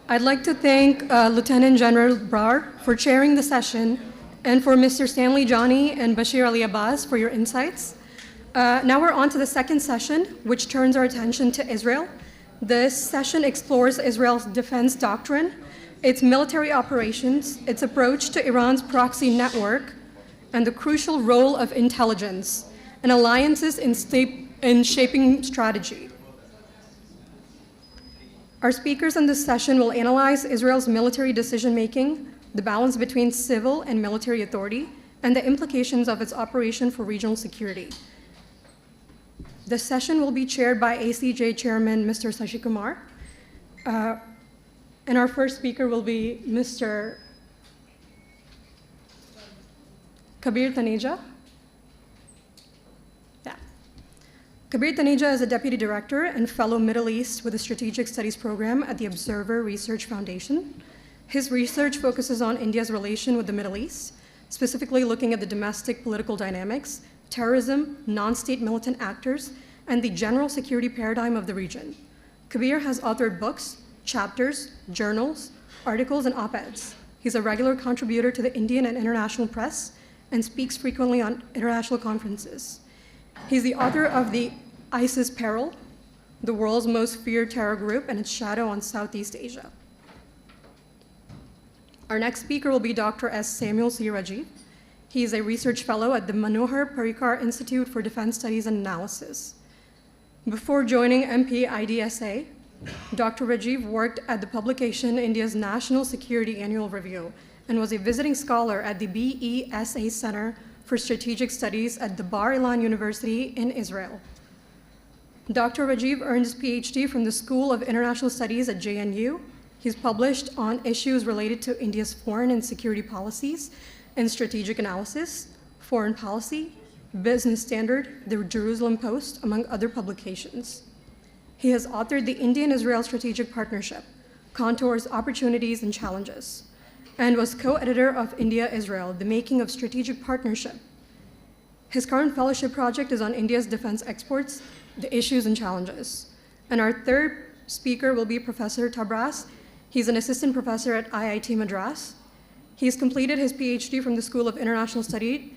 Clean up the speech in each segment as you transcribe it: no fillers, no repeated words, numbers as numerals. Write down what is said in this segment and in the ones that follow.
I'd like to thank Lieutenant General Brar for chairing the session and for Mr. Stanley Johnny and Bashir Ali Abbas for your insights. Now we're on to the second session, which turns our attention to Israel. This session explores Israel's defense doctrine, its military operations, its approach to Iran's proxy network, and the crucial role of intelligence and alliances in shaping strategy. Our speakers in this session will analyze Israel's military decision-making, the balance between civil and military authority, and the implications of its operation for regional security. The session will be chaired by ACJ Chairman Mr. Shashi Kumar, and our first speaker will be Mr. Kabir Taneja. Kabir Taneja is a Deputy Director and Fellow Middle East with the Strategic Studies Program at the Observer Research Foundation. His research focuses on India's relation with the Middle East, specifically looking at the domestic political dynamics, terrorism, non-state militant actors, and the general security paradigm of the region. Kabir has authored books, chapters, journals, articles, and op-eds. He's a regular contributor to the Indian and international press and speaks frequently on international conferences. He's the author of the ISIS Peril, the world's most feared terror group and its shadow on Southeast Asia. Our next speaker will be Dr. S. Samuel C. Rajiv. He is a research fellow at the Manohar Parrikar Institute for Defense Studies and Analysis. Before joining MP-IDSA, Dr. Rajiv worked at the publication India's National Security Annual Review and was a visiting scholar at the BESA Center for Strategic Studies at the Bar Ilan University in Israel. Dr. Rajiv earned his PhD from the School of International Studies at JNU. He's published on issues related to India's foreign and security policies and strategic analysis, foreign policy, business standard, the Jerusalem Post, among other publications. He has authored the Indian-Israel Strategic Partnership, Contours, Opportunities, and Challenges, and was co-editor of India-Israel, The Making of Strategic Partnership. His current fellowship project is on India's defense exports, the issues and challenges. And our third speaker will be Professor Tabras. He's an assistant professor at IIT Madras. He's completed his PhD from the School of International Studies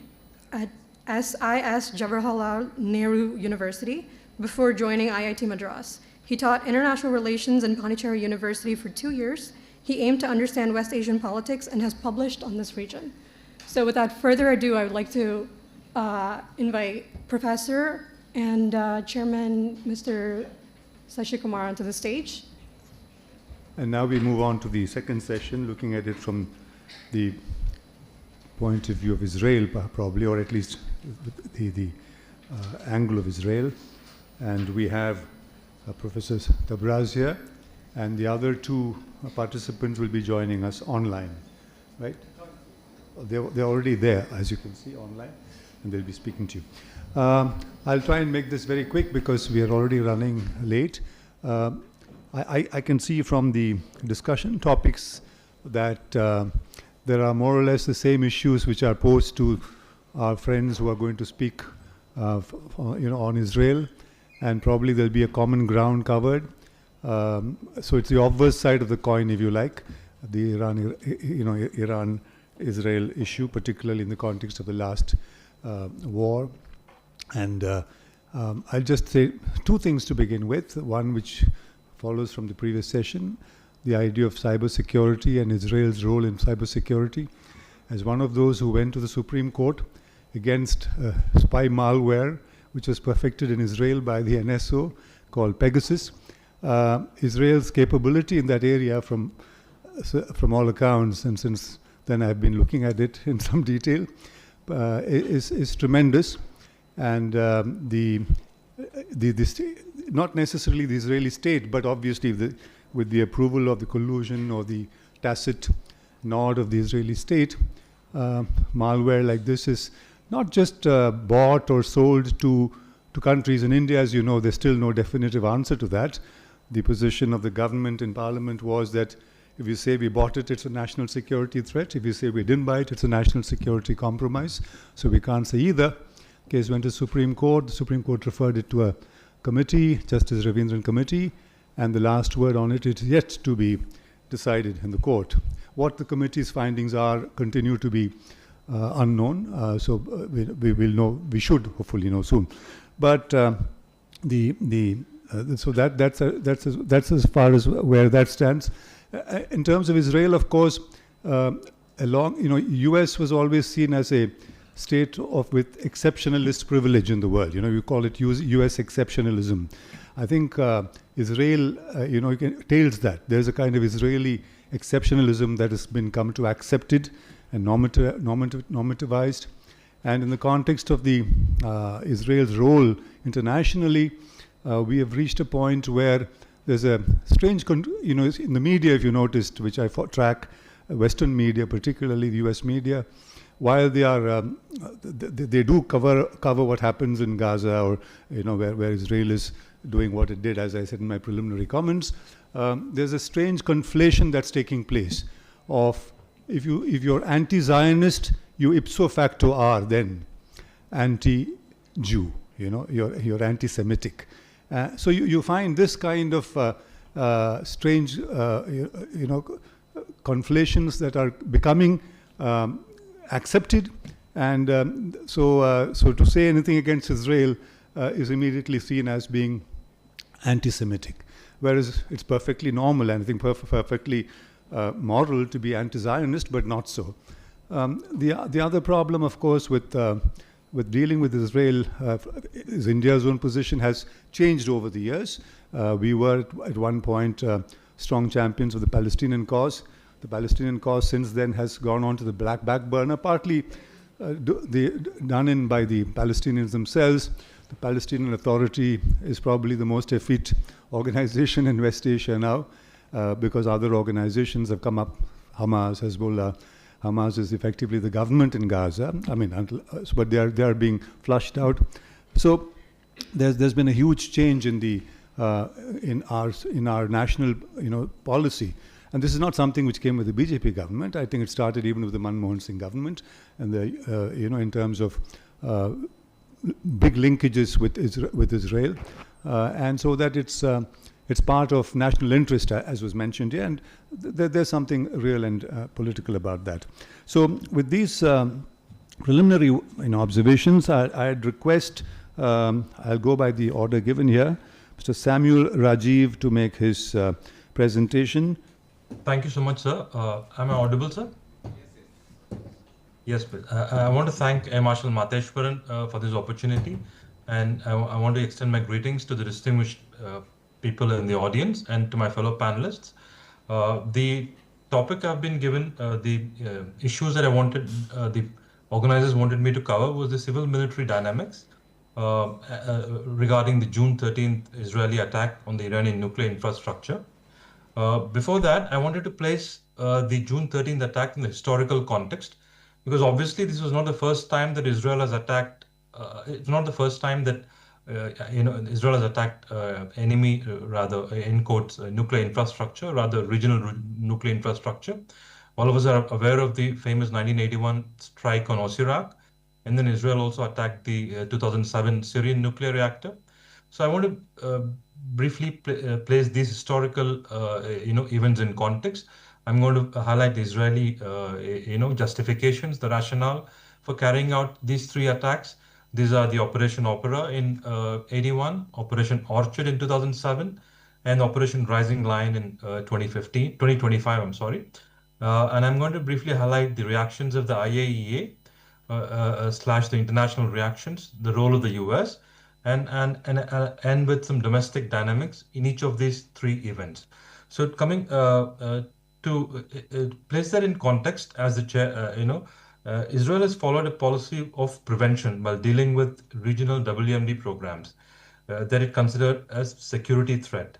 at SIS Jawaharlal Nehru University before joining IIT Madras. He taught international relations in Pondicherry University for 2 years. He aimed to understand West Asian politics and has published on this region. So without further ado, I would like to invite Professor and Chairman Mr. Shashi Kumar onto the stage. And now we move on to the second session, looking at it from the point of view of Israel, probably, or at least the angle of Israel. And we have Professor Tabraz here, and the other two participants will be joining us online, right? They're already there, as you can see, online, and they'll be speaking to you. I'll try and make this very quick because we are already running late. I can see from the discussion topics that there are more or less the same issues which are posed to our friends who are going to speak on Israel, and probably there'll be a common ground covered. So it's the obverse side of the coin, if you like, the Iran-Israel issue, particularly in the context of the last war. And I'll just say two things to begin with. One which follows from the previous session, the idea of cybersecurity and Israel's role in cybersecurity. As one of those who went to the Supreme Court against spy malware, which was perfected in Israel by the NSO, called Pegasus, Israel's capability in that area from all accounts, and since then I've been looking at it in some detail, is tremendous. And not necessarily the Israeli state, but obviously with the approval of the collusion or the tacit nod of the Israeli state, malware like this is not just bought or sold to countries. In India, as you know, there's still no definitive answer to that. The position of the government and parliament was that if you say we bought it, it's a national security threat. If you say we didn't buy it, it's a national security compromise. So we can't say either. Case went to Supreme Court. The Supreme Court referred it to a committee, Justice Ravindran Committee, and the last word on it is yet to be decided in the court. What the committee's findings are continue to be unknown, so we will know, we should hopefully know soon. But so that's as far as where that stands. In terms of Israel, of course, U.S. was always seen as a state with exceptionalist privilege in the world. You call it U.S. exceptionalism. I think Israel, tails that. There's a kind of Israeli exceptionalism that has been come to accepted and normativized. And in the context of the Israel's role internationally, we have reached a point where there's a strange, in the media, if you noticed, which I track, Western media, particularly the U.S. media, while they are, they do cover what happens in Gaza, or where Israel is doing what it did, as I said in my preliminary comments. There's a strange conflation that's taking place of if you're anti-Zionist, you ipso facto are then anti-Jew. You're anti-Semitic. So you find this kind of strange, conflations that are becoming accepted, and so to say anything against Israel is immediately seen as being anti-Semitic, whereas it's perfectly normal and I think perfectly moral to be anti-Zionist, but not so. The other problem, of course, with dealing with Israel is India's own position has changed over the years. We were at one point strong champions of the Palestinian cause. The Palestinian cause since then has gone on to the back burner, partly done in by the Palestinians themselves. The Palestinian Authority is probably the most effete organization in West Asia now, because other organizations have come up, Hamas, Hezbollah. Hamas is effectively the government in Gaza. But they are being flushed out. So there's been a huge change in our national policy. And this is not something which came with the BJP government. I think it started even with the Manmohan Singh government, and in terms of big linkages with Israel, and so that it's part of national interest, as was mentioned here, and there's something real and political about that. So with these preliminary observations, I'd request, I'll go by the order given here, Mr. Samuel Rajiv to make his presentation. Thank you so much, sir. Am I audible, sir? Yes, please. I want to thank Air Marshal Mateshwaran for this opportunity, and I want to extend my greetings to the distinguished people in the audience and to my fellow panelists. The topic I've been given, the issues that the organizers wanted me to cover was the civil-military dynamics regarding the June 13th Israeli attack on the Iranian nuclear infrastructure. Before that, I wanted to place the June 13th attack in the historical context, because obviously this was not the first time that Israel has attacked. It's not the first time that Israel has attacked enemy, rather in quotes, nuclear infrastructure, rather regional nuclear infrastructure. All of us are aware of the famous 1981 strike on Isreal, and then Israel also attacked the 2007 Syrian nuclear reactor. So I want to briefly place these historical events in context. I'm going to highlight the Israeli justifications, the rationale for carrying out these three attacks. These are the Operation Opera in 81, Operation Orchard in 2007, and Operation Rising Lion in 2025. I'm sorry. And I'm going to briefly highlight the reactions of the IAEA / the international reactions, the role of the US, and with some domestic dynamics in each of these three events. So coming to place that in context, as the chair, Israel has followed a policy of prevention while dealing with regional WMD programs that it considered as security threat.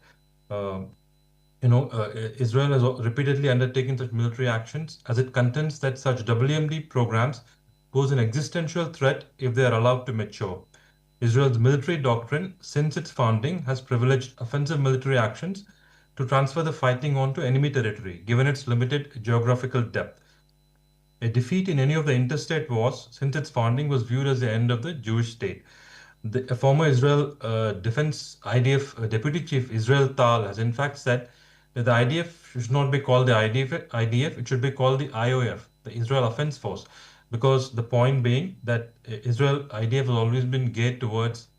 Israel has repeatedly undertaken such military actions as it contends that such WMD programs pose an existential threat if they are allowed to mature. Israel's military doctrine, since its founding, has privileged offensive military actions to transfer the fighting onto enemy territory, given its limited geographical depth. A defeat in any of the interstate wars since its founding was viewed as the end of the Jewish state. The former Israel Defense IDF Deputy Chief Israel Tal has in fact said that the IDF should not be called the IDF, it should be called the IOF, the Israel Offense Force, because the point being that Israel IDF has always been geared towards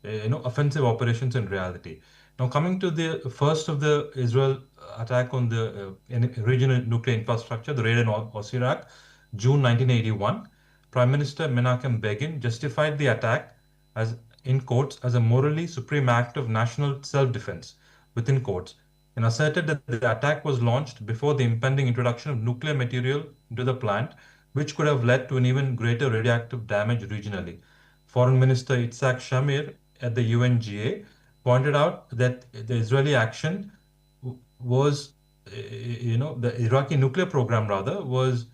offensive operations in reality. Now, coming to the first of the Israel attack on the regional nuclear infrastructure, the raid in Iraq, June 1981, Prime Minister Menachem Begin justified the attack as, in quotes, as a morally supreme act of national self-defense, within quotes, and asserted that the attack was launched before the impending introduction of nuclear material into the plant, which could have led to an even greater radioactive damage regionally. Foreign Minister Itzhak Shamir at the UNGA pointed out that the Israeli action was, the Iraqi nuclear program rather was,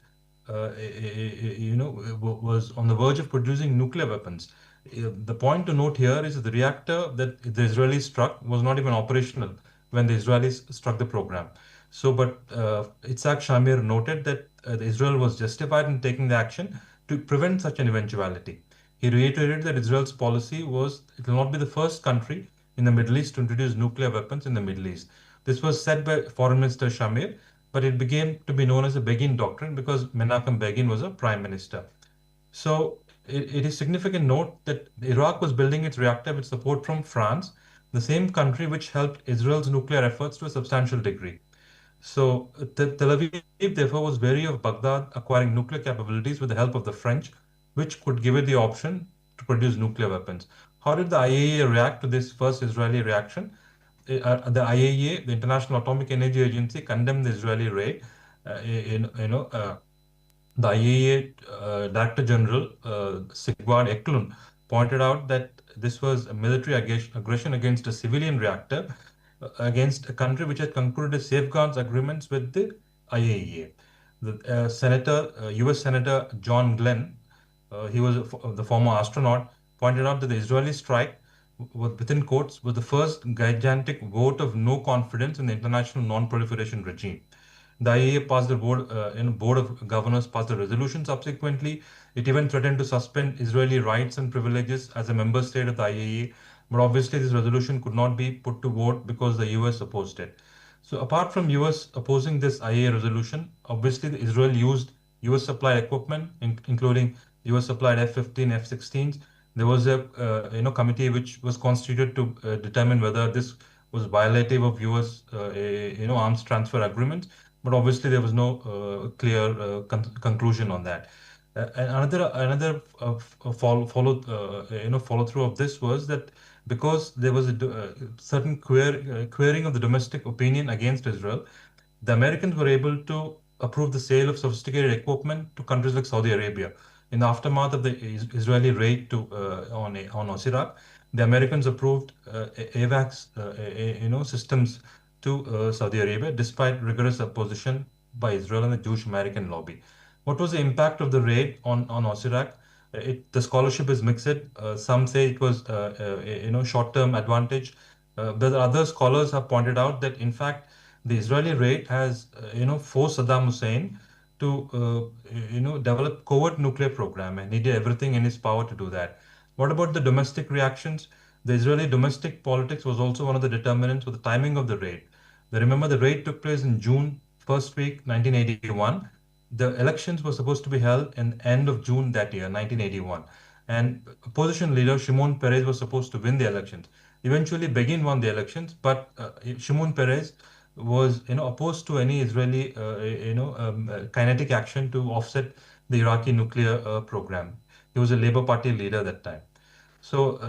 was on the verge of producing nuclear weapons. The point to note here is that the reactor that the Israelis struck was not even operational when the Israelis struck the program. So, but Itzhak Shamir noted that Israel was justified in taking the action to prevent such an eventuality. He reiterated that Israel's policy was it will not be the first country in the Middle East to introduce nuclear weapons in the Middle East. This was said by Foreign Minister Shamir, but it became to be known as the Begin Doctrine because Menachem Begin was a prime minister. So it is significant note that Iraq was building its reactor with support from France, the same country which helped Israel's nuclear efforts to a substantial degree. So Tel Aviv, therefore, was wary of Baghdad acquiring nuclear capabilities with the help of the French, which could give it the option to produce nuclear weapons. How did the IAEA react to this first Israeli reaction? The IAEA, the International Atomic Energy Agency, condemned the Israeli raid. The IAEA Director General Sigvard Eklund pointed out that this was a military aggression against a civilian reactor against a country which had concluded safeguards agreements with the IAEA. The U.S. Senator John Glenn, he was the former astronaut, pointed out that the Israeli strike, within quotes, was the first gigantic vote of no confidence in the international non-proliferation regime. The IAEA passed the board of governors passed a resolution subsequently. It even threatened to suspend Israeli rights and privileges as a member state of the IAEA. But obviously, this resolution could not be put to vote because the US opposed it. So apart from US opposing this IAEA resolution, obviously Israel used US supplied equipment, including US supplied F-15, F-16s. There was a committee which was constituted to determine whether this was violative of US arms transfer agreements, but obviously there was no clear conclusion on that. Another follow through of this was that because there was a certain querying of the domestic opinion against Israel, the Americans were able to approve the sale of sophisticated equipment to countries like Saudi Arabia. In the aftermath of the Israeli raid on Iraq, the Americans approved AVAX systems to Saudi Arabia, despite rigorous opposition by Israel and the Jewish American lobby. What was the impact of the raid on Iraq? The scholarship is mixed. Some say it was short-term advantage, but other scholars have pointed out that in fact the Israeli raid has forced Saddam Hussein to develop covert nuclear program, and he did everything in his power to do that. What about the domestic reactions? The Israeli domestic politics was also one of the determinants for the timing of the raid. Remember, the raid took place in June first week 1981. The elections were supposed to be held in the end of June that year, 1981. And opposition leader Shimon Peres was supposed to win the elections. Eventually, Begin won the elections, but Shimon Peres was opposed to any Israeli kinetic action to offset the Iraqi nuclear program. He was a Labour Party leader at that time. So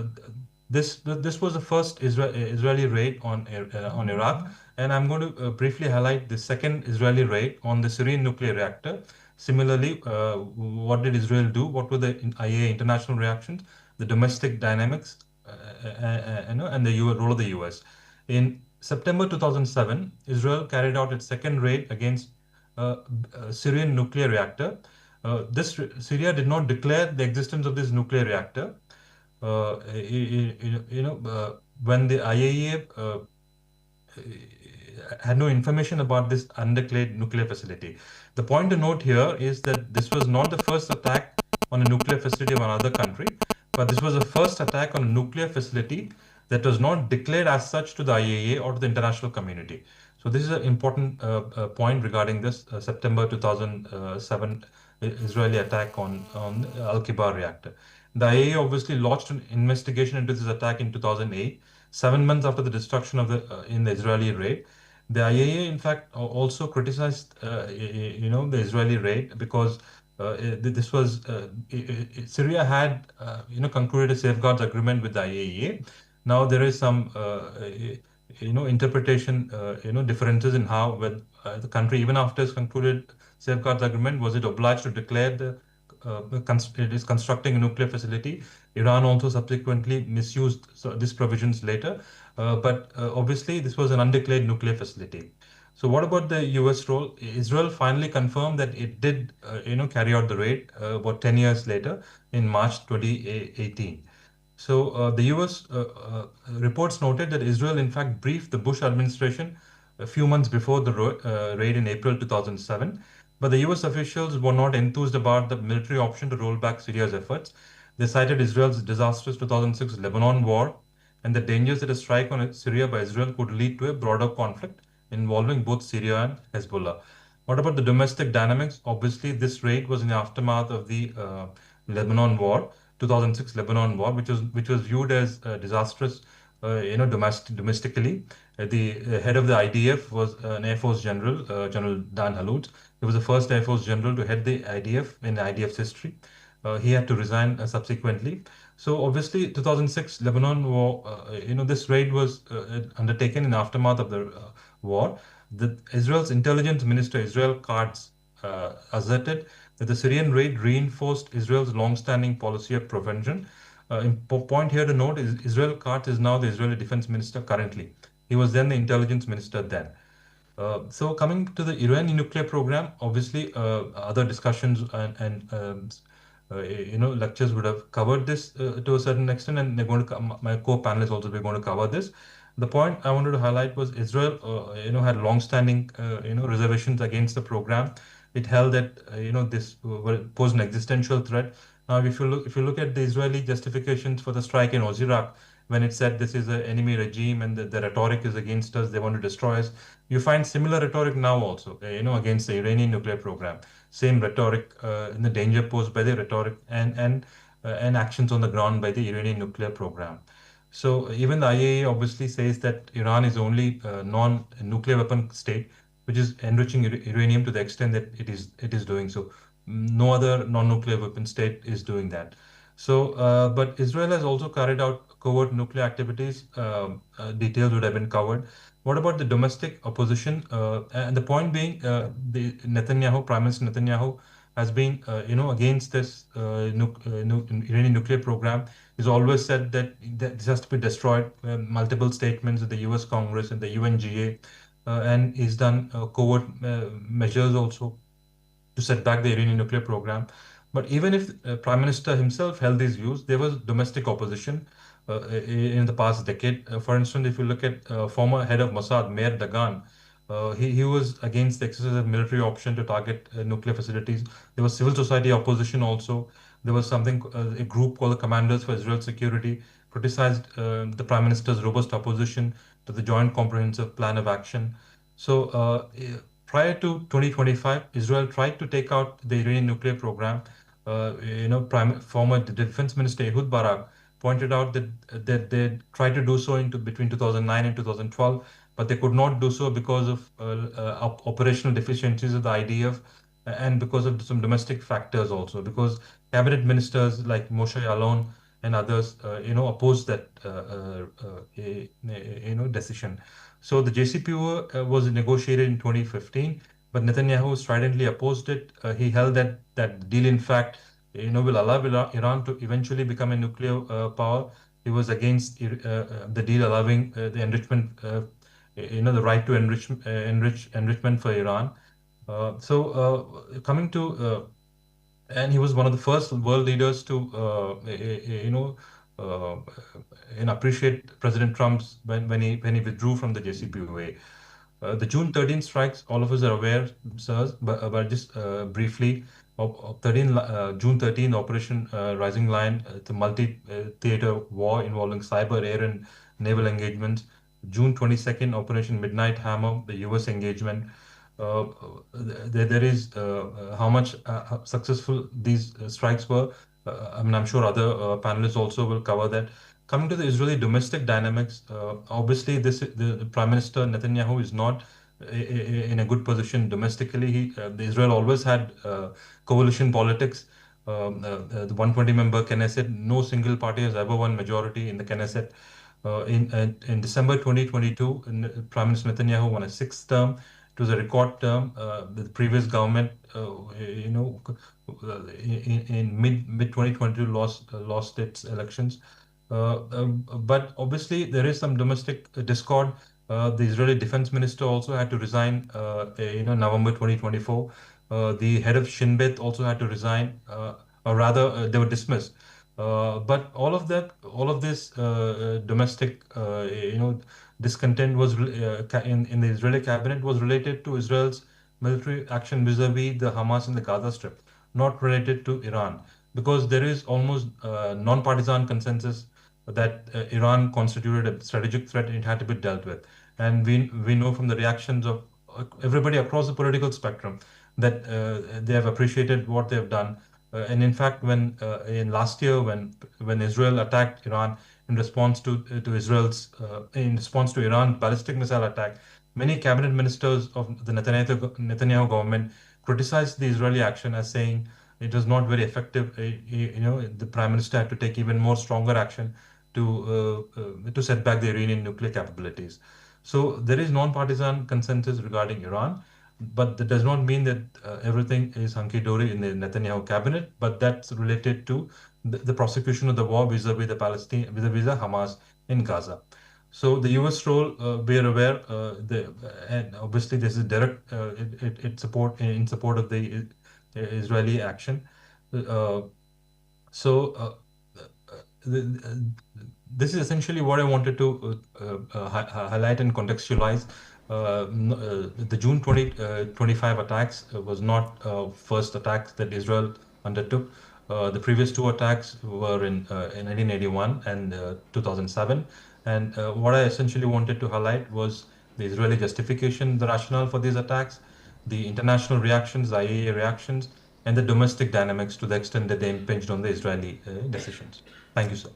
this was the first Israeli raid on Iraq, and I'm going to briefly highlight the second Israeli raid on the Syrian nuclear reactor. Similarly, what did Israel do? What were the IAEA international reactions, the domestic dynamics, and the role of the US? In September 2007, Israel carried out its second raid against a Syrian nuclear reactor. Syria did not declare the existence of this nuclear reactor. When the IAEA had no information about this undeclared nuclear facility. The point to note here is that this was not the first attack on a nuclear facility of another country, but this was the first attack on a nuclear facility that was not declared as such to the IAEA or to the international community. So this is an important point regarding this September 2007 Israeli attack on Al-Kibar reactor. The IAEA obviously launched an investigation into this attack in 2008, 7 months after the destruction of the Israeli raid. The IAEA, in fact, also criticized, the Israeli raid because this was Syria had, concluded a safeguards agreement with the IAEA. Now there is some, interpretation, differences in how when the country, even after its concluded safeguards agreement, was it obliged to declare it is constructing a nuclear facility. Iran also subsequently misused these provisions later, but obviously this was an undeclared nuclear facility. So what about the US role? Israel finally confirmed that it did, carry out the raid about 10 years later in March 2018. So the US reports noted that Israel, in fact, briefed the Bush administration a few months before the raid in April 2007. But the US officials were not enthused about the military option to roll back Syria's efforts. They cited Israel's disastrous 2006 Lebanon war and the dangers that a strike on Syria by Israel could lead to a broader conflict involving both Syria and Hezbollah. What about the domestic dynamics? Obviously, this raid was in the aftermath of the Lebanon war, 2006 Lebanon war, which was viewed as disastrous, domestically. The head of the IDF was an Air Force General, General Dan Halud. He was the first Air Force General to head the IDF in the IDF's history. He had to resign subsequently. So obviously, 2006 Lebanon war, this raid was undertaken in the aftermath of the war. Israel's intelligence minister, Israel Katz, asserted that the Syrian raid reinforced Israel's long-standing policy of prevention. Point here to note is Israel Katz is now the Israeli defense minister currently. He was then the intelligence minister then. So coming to the Iranian nuclear program, obviously other discussions and lectures would have covered this to a certain extent, and they're going to my co-panelists also be going to cover this. The point I wanted to highlight was Israel, had long-standing, reservations against the program. It held that, this posed an existential threat. Now, if you look at the Israeli justifications for the strike in Oziraq, when it said this is an enemy regime and the rhetoric is against us, they want to destroy us, you find similar rhetoric now also, against the Iranian nuclear program. Same rhetoric, in the danger posed by the rhetoric and actions on the ground by the Iranian nuclear program. So even the IAEA obviously says that Iran is only a non-nuclear weapon state, which is enriching uranium to the extent that it is doing so. No other non-nuclear weapon state is doing that. So, but Israel has also carried out covert nuclear activities. Details would have been covered. What about the domestic opposition? And the point being, the Netanyahu, Prime Minister Netanyahu, has been, against this Iranian nuclear program. He's always said that this has to be destroyed. Multiple statements at the U.S. Congress and the UNGA, and he's done covert measures also to set back the Iranian nuclear program. But even if Prime Minister himself held these views, there was domestic opposition in the past decade. For instance, if you look at former head of Mossad, Meir Dagan, he was against the exercise of military option to target nuclear facilities. There was civil society opposition also. There was a group called the Commanders for Israel Security, criticized the Prime Minister's robust opposition to the Joint Comprehensive Plan of Action. So prior to 2025, Israel tried to take out the Iranian nuclear program. Former Defense Minister Ehud Barak pointed out that they tried to do so between 2009 and 2012, but they could not do so because of operational deficiencies of the IDF and because of some domestic factors also, because cabinet ministers like Moshe Yaalon and others, opposed that, decision. So the JCPOA was negotiated in 2015, but Netanyahu stridently opposed it. He held that the deal, in fact, will allow Iran to eventually become a nuclear power. He was against the deal allowing the enrichment, the right to enrichment for Iran. Coming to and he was one of the first world leaders to appreciate President Trump's when he withdrew from the JCPOA. The June 13 strikes, all of us are aware, sirs, but just briefly, June 13, Operation Rising Lion, it's a multi-theater war involving cyber, air, and naval engagements. June 22nd, Operation Midnight Hammer, the US engagement. Uh, there is how much successful these strikes were. I mean, I'm sure other panelists also will cover that. Coming to the Israeli domestic dynamics, obviously, the Prime Minister Netanyahu is not in a good position domestically. The Israel always had coalition politics. The 120-member Knesset, no single party has ever won majority in the Knesset. In December 2022, Prime Minister Netanyahu won a sixth term. It was a record term. The previous government, in mid 2022 lost its elections. But obviously there is some domestic discord. The Israeli defense minister also had to resign. November 2024. The head of Shin Bet also had to resign, or rather, they were dismissed. But all of this domestic, discontent was in the Israeli cabinet was related to Israel's military action vis-a-vis the Hamas in the Gaza Strip, not related to Iran, because there is almost non-partisan consensus that Iran constituted a strategic threat and it had to be dealt with. And we know from the reactions of everybody across the political spectrum that they have appreciated what they have done. And in fact, when in last year, when Israel attacked Iran in response to Israel's in response to Iran ballistic missile attack, many cabinet ministers of the Netanyahu government criticized the Israeli action as saying it was not very effective. The prime minister had to take even more stronger action to set back the Iranian nuclear capabilities. So there is non-partisan consensus regarding Iran, but that does not mean that everything is hunky-dory in the Netanyahu cabinet, but that's related to the prosecution of the war vis-a-vis vis-a-vis the Hamas in Gaza. So the U.S. role, we are aware, and obviously this is direct in support of the Israeli action. Uh, so this is essentially what I wanted to highlight and contextualize. The June 2025 attacks was not first attacks that Israel undertook. The previous two attacks were in 1981 and 2007. And what I essentially wanted to highlight was the Israeli justification, the rationale for these attacks, the international reactions, the IAEA reactions, and the domestic dynamics to the extent that they impinged on the Israeli decisions. Thank you, sir.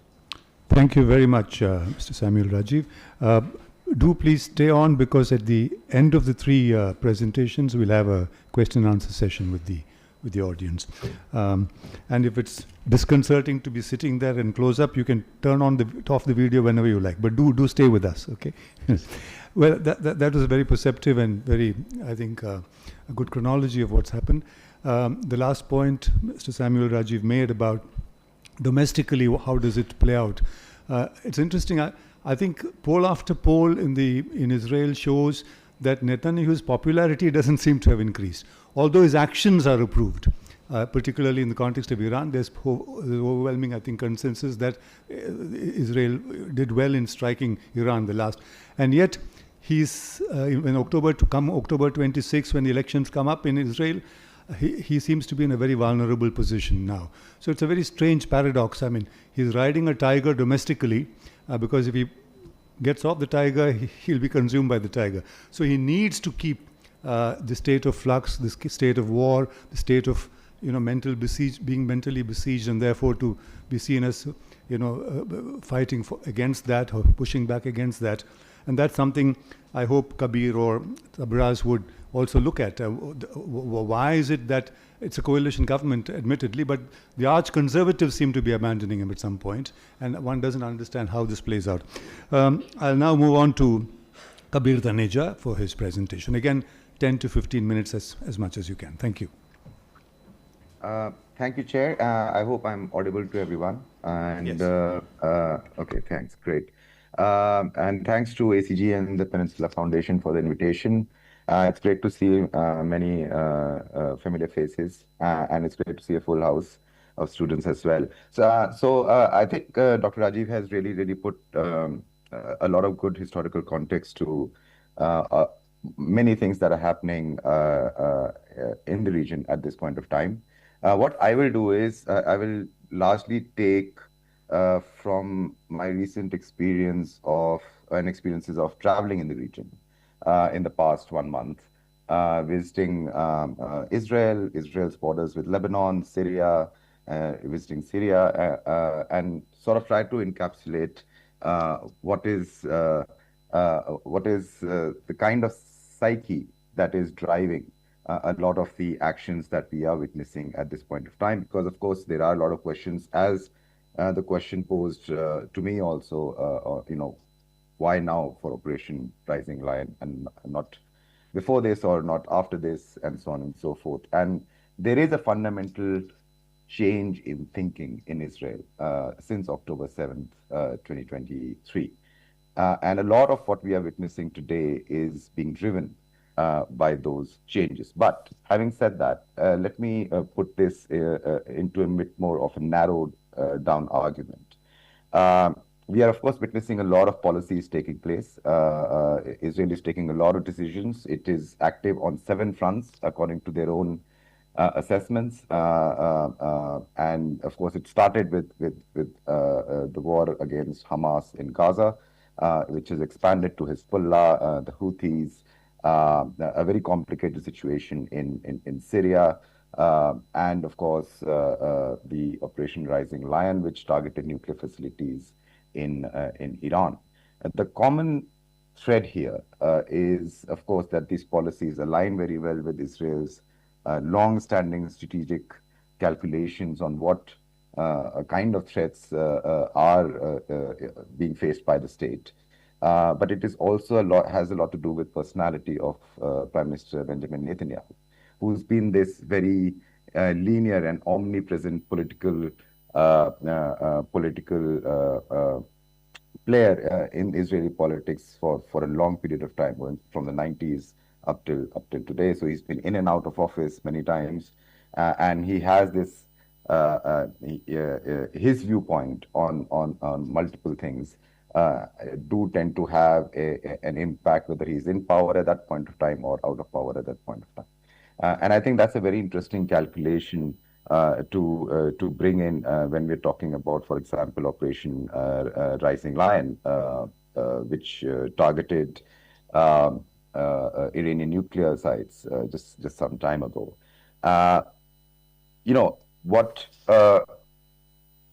Thank you very much, Mr. Samuel Rajiv. Do please stay on, because at the end of the three presentations, we'll have a question and answer session with the audience. And if it's disconcerting to be sitting there in close up, you can turn on off the video whenever you like. But do stay with us, okay? Well, that was a very perceptive and very, I think, a good chronology of what's happened. The last point Mr. Samuel Rajiv made about domestically, how does it play out? It's interesting. I think poll after poll in Israel shows that Netanyahu's popularity doesn't seem to have increased, although his actions are approved. Particularly in the context of Iran, there's overwhelming, I think, consensus that Israel did well in striking Iran the last. And yet, he's in October 26, when the elections come up in Israel, he seems to be in a very vulnerable position now. So it's a very strange paradox. I mean, he's riding a tiger domestically, because if he gets off the tiger, he'll be consumed by the tiger. So he needs to keep the state of flux, the state of war, the state of being mentally besieged, and therefore to be seen as fighting against that or pushing back against that. And that's something I hope Kabir or Tabraz would also look at. Why is it that it's a coalition government, admittedly, but the arch conservatives seem to be abandoning him at some point, and one doesn't understand how this plays out. I'll now move on to Kabir Taneja for his presentation. Again, 10 to 15 minutes, as much as you can. Thank you. Thank you, Chair. I hope I'm audible to everyone. And yes. Okay, thanks. Great. And thanks to ACG and the Peninsula Foundation for the invitation. It's great to see many familiar faces, and it's great to see a full house of students as well. So I think Dr. Rajiv has really put a lot of good historical context to many things that are happening in the region at this point of time. What I will do is I will largely take from my recent experience of and experiences of traveling in the region in the past 1 month, visiting Israel, Israel's borders with Lebanon, Syria, visiting Syria, and sort of try to encapsulate what is the kind of psyche that is driving a lot of the actions that we are witnessing at this point of time. Because, of course, there are a lot of questions, as the question posed to me also, why now for Operation Rising Lion and not before this or not after this, and so on and so forth. And there is a fundamental change in thinking in Israel since October 7th, 2023. And a lot of what we are witnessing today is being driven by those changes. But having said that, let me put this into a bit more of a narrowed down argument. We are, of course, witnessing a lot of policies taking place. Israel is taking a lot of decisions. It is active on 7 fronts, according to their own assessments. And of course, it started with the war against Hamas in Gaza, which has expanded to Hezbollah, the Houthis, a very complicated situation in Syria, and of course, the Operation Rising Lion, which targeted nuclear facilities in Iran. The common thread here is, of course, that these policies align very well with Israel's long-standing strategic calculations on what kind of threats are being faced by the state. But it is also has a lot to do with personality of Prime Minister Benjamin Netanyahu, who's been this very linear and omnipresent political player in Israeli politics for a long period of time, from the 90s up till today. So he's been in and out of office many times, and he has this his viewpoint on multiple things do tend to have an impact, whether he's in power at that point of time or out of power at that point of time. And I think that's a very interesting calculation to bring in when we're talking about, for example, Operation Rising Lion, which targeted Iranian nuclear sites just some time ago.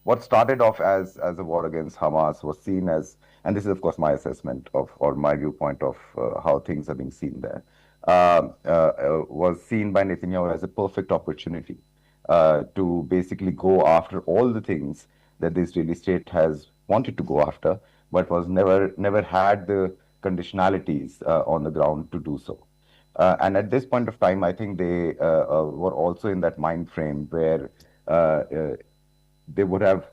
What started off as a war against Hamas was seen as, and this is of course my assessment of, or my viewpoint of how things are being seen there, was seen by Netanyahu as a perfect opportunity to basically go after all the things that the Israeli state has wanted to go after, but was never had the conditionalities on the ground to do so. And at this point of time, I think they were also in that mind frame where they would have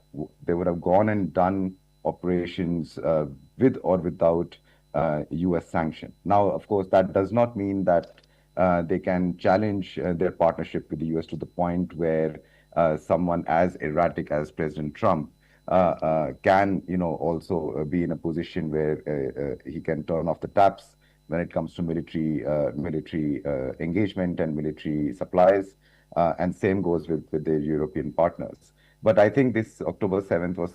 gone and done operations with or without U.S. sanction. Now, of course, that does not mean that they can challenge their partnership with the U.S. to the point where someone as erratic as President Trump can, also be in a position where he can turn off the taps when it comes to military engagement and military supplies, and same goes with their European partners. But I think this October 7th was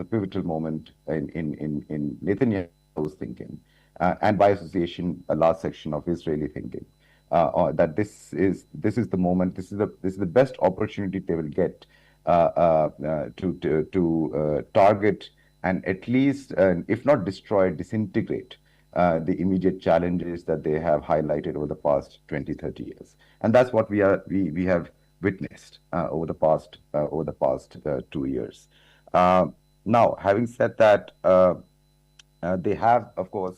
a pivotal moment in Netanyahu's thinking, and by association, a large section of Israeli thinking, that this is the moment, this is the best opportunity they will get to target and at least, if not destroy, disintegrate the immediate challenges that they have highlighted over the past 20, 30 years. And that's what we have witnessed over the past 2 years. Now, having said that, they have, of course,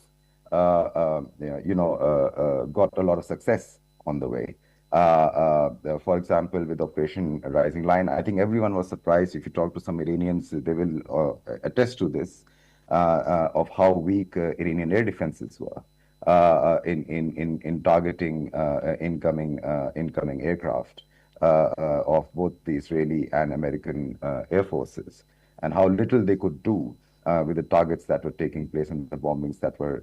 got a lot of success on the way. For example, with Operation Rising Lion, I think everyone was surprised. If you talk to some Iranians, they will attest to this, of how weak Iranian air defenses were in targeting incoming aircraft of both the Israeli and American air forces, and how little they could do with the targets that were taking place and the bombings that were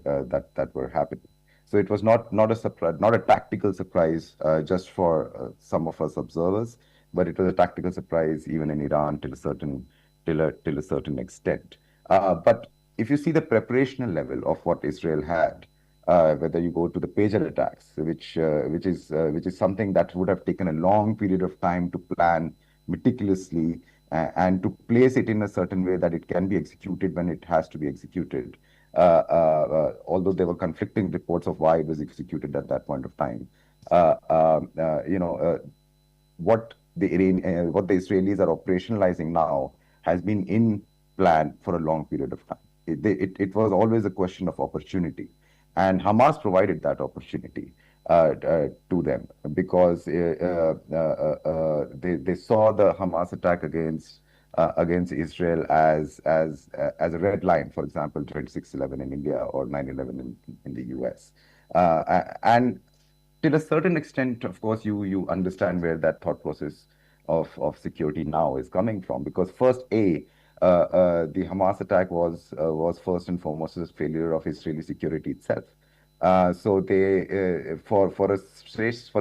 happening. So it was not a surprise, not a tactical surprise just for some of us observers, but it was a tactical surprise even in Iran till a certain extent. But if you see the preparational level of what Israel had, whether you go to the pager attacks, which is something that would have taken a long period of time to plan meticulously and to place it in a certain way that it can be executed when it has to be executed. Although there were conflicting reports of why it was executed at that point of time. You know, what the Israelis are operationalizing now has been in plan for a long period of time. It was always a question of opportunity, and Hamas provided that opportunity to them because they saw the Hamas attack against Israel as a red line, for example, 26/11 in India or 9/11 in the US. And till a certain extent, of course, you understand where that thought process of security now is coming from. Because first, the Hamas attack was first and foremost a failure of Israeli security itself. So for a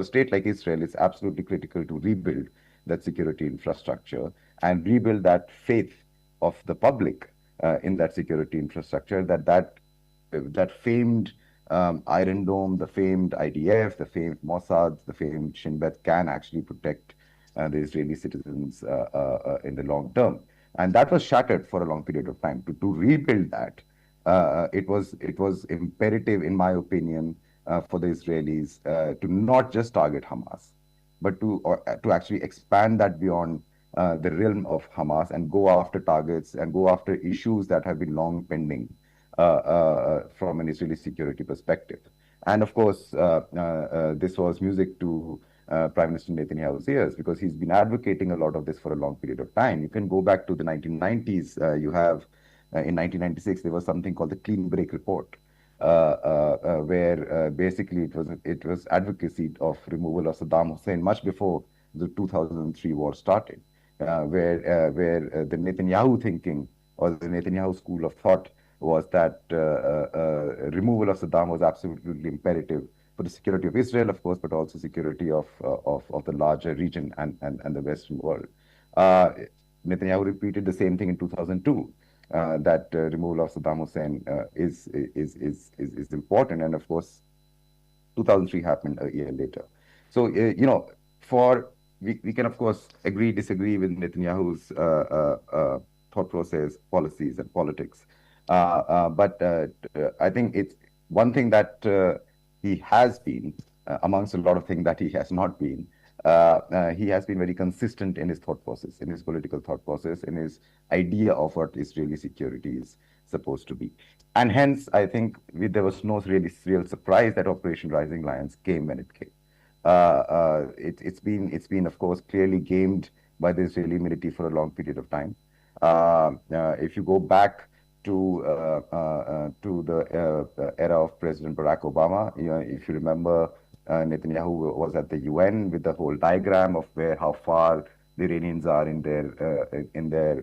state like Israel, it's absolutely critical to rebuild that security infrastructure and rebuild that faith of the public in that security infrastructure that famed Iron Dome, the famed IDF, the famed Mossad, the famed Shin Bet can actually protect the Israeli citizens in the long term. And that was shattered for a long period of time. To rebuild that, it was imperative, in my opinion, for the Israelis to not just target Hamas, but to actually expand that beyond the realm of Hamas and go after targets and go after issues that have been long pending from an Israeli security perspective. And of course, this was music to Prime Minister Netanyahu's ears because he's been advocating a lot of this for a long period of time. You can go back to the 1990s. You have in 1996 there was something called the Clean Break Report, where basically it was advocacy of removal of Saddam Hussein much before the 2003 war started, where the Netanyahu thinking or the Netanyahu school of thought was that removal of Saddam was absolutely imperative for the security of Israel, of course, but also security of the larger region and the Western world. Netanyahu repeated the same thing in 2002, that removal of Saddam Hussein is important, and of course, 2003 happened a year later. So, we can, of course, agree, disagree with Netanyahu's thought process, policies, and politics. But I think it's one thing that he has been, amongst a lot of things that he has not been, he has been very consistent in his thought process, in his political thought process, in his idea of what Israeli security is supposed to be. And hence, I think there was no real surprise that Operation Rising Lions came when it came. It's been, of course, clearly gamed by the Israeli military for a long period of time. If you go back to the era of President Barack Obama, if you remember, Netanyahu was at the UN with the whole diagram of how far the Iranians are in their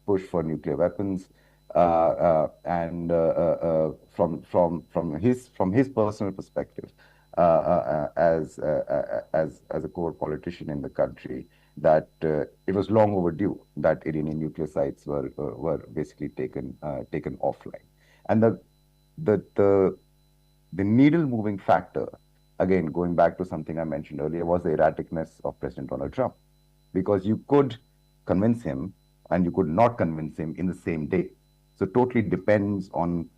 push for nuclear weapons, and from his personal perspective, as a core politician in the country, that it was long overdue that Iranian nuclear sites were basically taken offline, and the needle moving factor, again going back to something I mentioned earlier, was the erraticness of President Donald Trump, because you could convince him and you could not convince him in the same day. So totally depends on